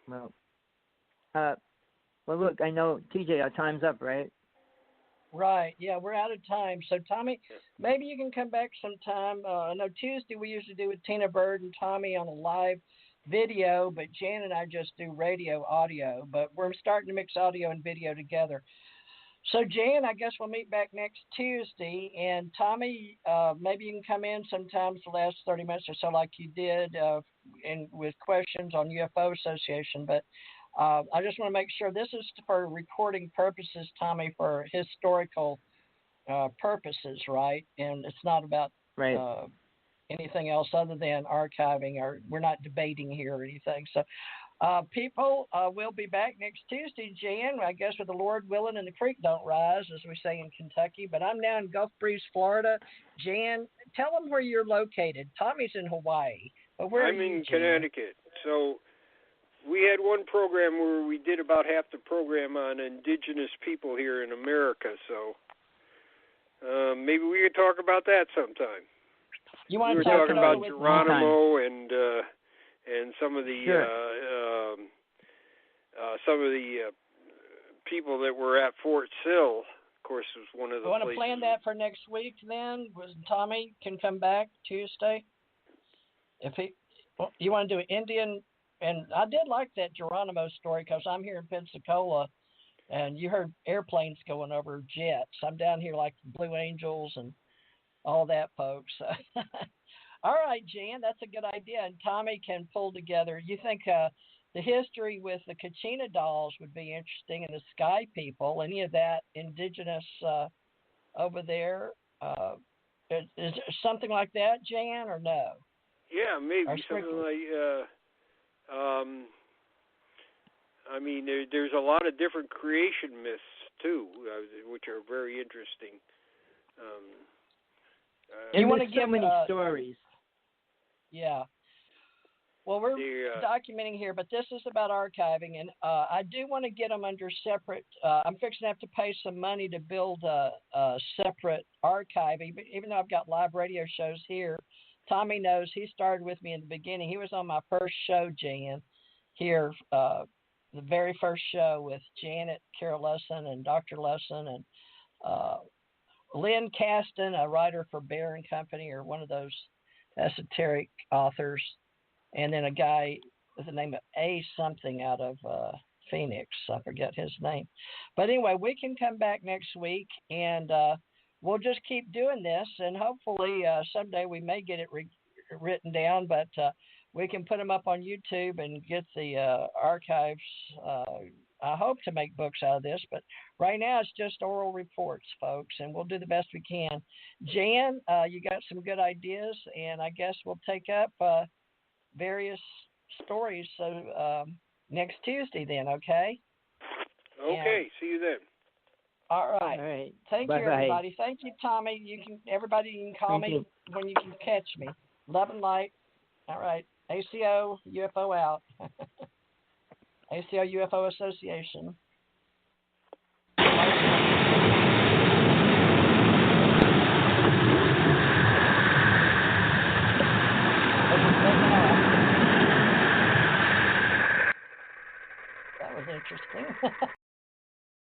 Well, look, I know, TJ, our time's up, right? Right. Yeah, we're out of time. So, Tommy, maybe you can come back sometime. I know Tuesday we usually do with Tina Bird and Tommy on a live video, but Jan and I just do radio audio. But we're starting to mix audio and video together. So, Jan, I guess we'll meet back next Tuesday. And Tommy, maybe you can come in sometimes the last 30 minutes or so like you did with questions on UFO Association. But I just want to make sure this is for recording purposes, Tommy, for historical purposes, right? And it's not about anything else other than archiving, or we're not debating here or anything. So people, we'll be back next Tuesday, Jan, I guess with the Lord willing and the creek don't rise, as we say in Kentucky. But I'm now in Gulf Breeze, Florida. Jan, tell them where you're located. Tommy's in Hawaii. But where I'm in Connecticut. So we had one program where we did about half the program on indigenous people here in America. So maybe we could talk about that sometime. You want we to were talk talking about Geronimo and some of the people that were at Fort Sill. Of course, was one of the. I want to plan that for next week. Then, Tommy can come back Tuesday. If you want to do an Indian and I did like that Geronimo story because I'm here in Pensacola, and you heard airplanes going over jets. I'm down here like the Blue Angels and all that, folks. All right, Jan, that's a good idea. And Tommy can pull together. You think the history with the Kachina dolls would be interesting, and the Sky People, any of that indigenous over there? Is there something like that, Jan, or no? Yeah, maybe something like. I mean, there's a lot of different creation myths too, which are very interesting. You want to give so many stories. Yeah. Well, we're documenting here, but this is about archiving, and I do want to get them under separate. I'm fixing to have to pay some money to build a separate archiving, but even though I've got live radio shows here, Tommy knows he started with me in the beginning. He was on my first show, Jan, here, the very first show with Janet, Carol Lesson, and Dr. Lesson, and Lynn Caston, a writer for Bear and Company, or one of those esoteric authors, and then a guy with the name of A something out of Phoenix. I forget his name. But anyway, we can come back next week, and we'll just keep doing this, and hopefully someday we may get it written down, but we can put them up on YouTube and get the archives. I hope to make books out of this, but right now it's just oral reports, folks, and we'll do the best we can. Jan, you got some good ideas, and I guess we'll take up various stories next Tuesday then, okay? Okay, see you then. All right. All right. Thank you, everybody. Thank you, Tommy. Everybody can call me when you can catch me. Love and light. All right. ACO UFO out. ACO UFO Association.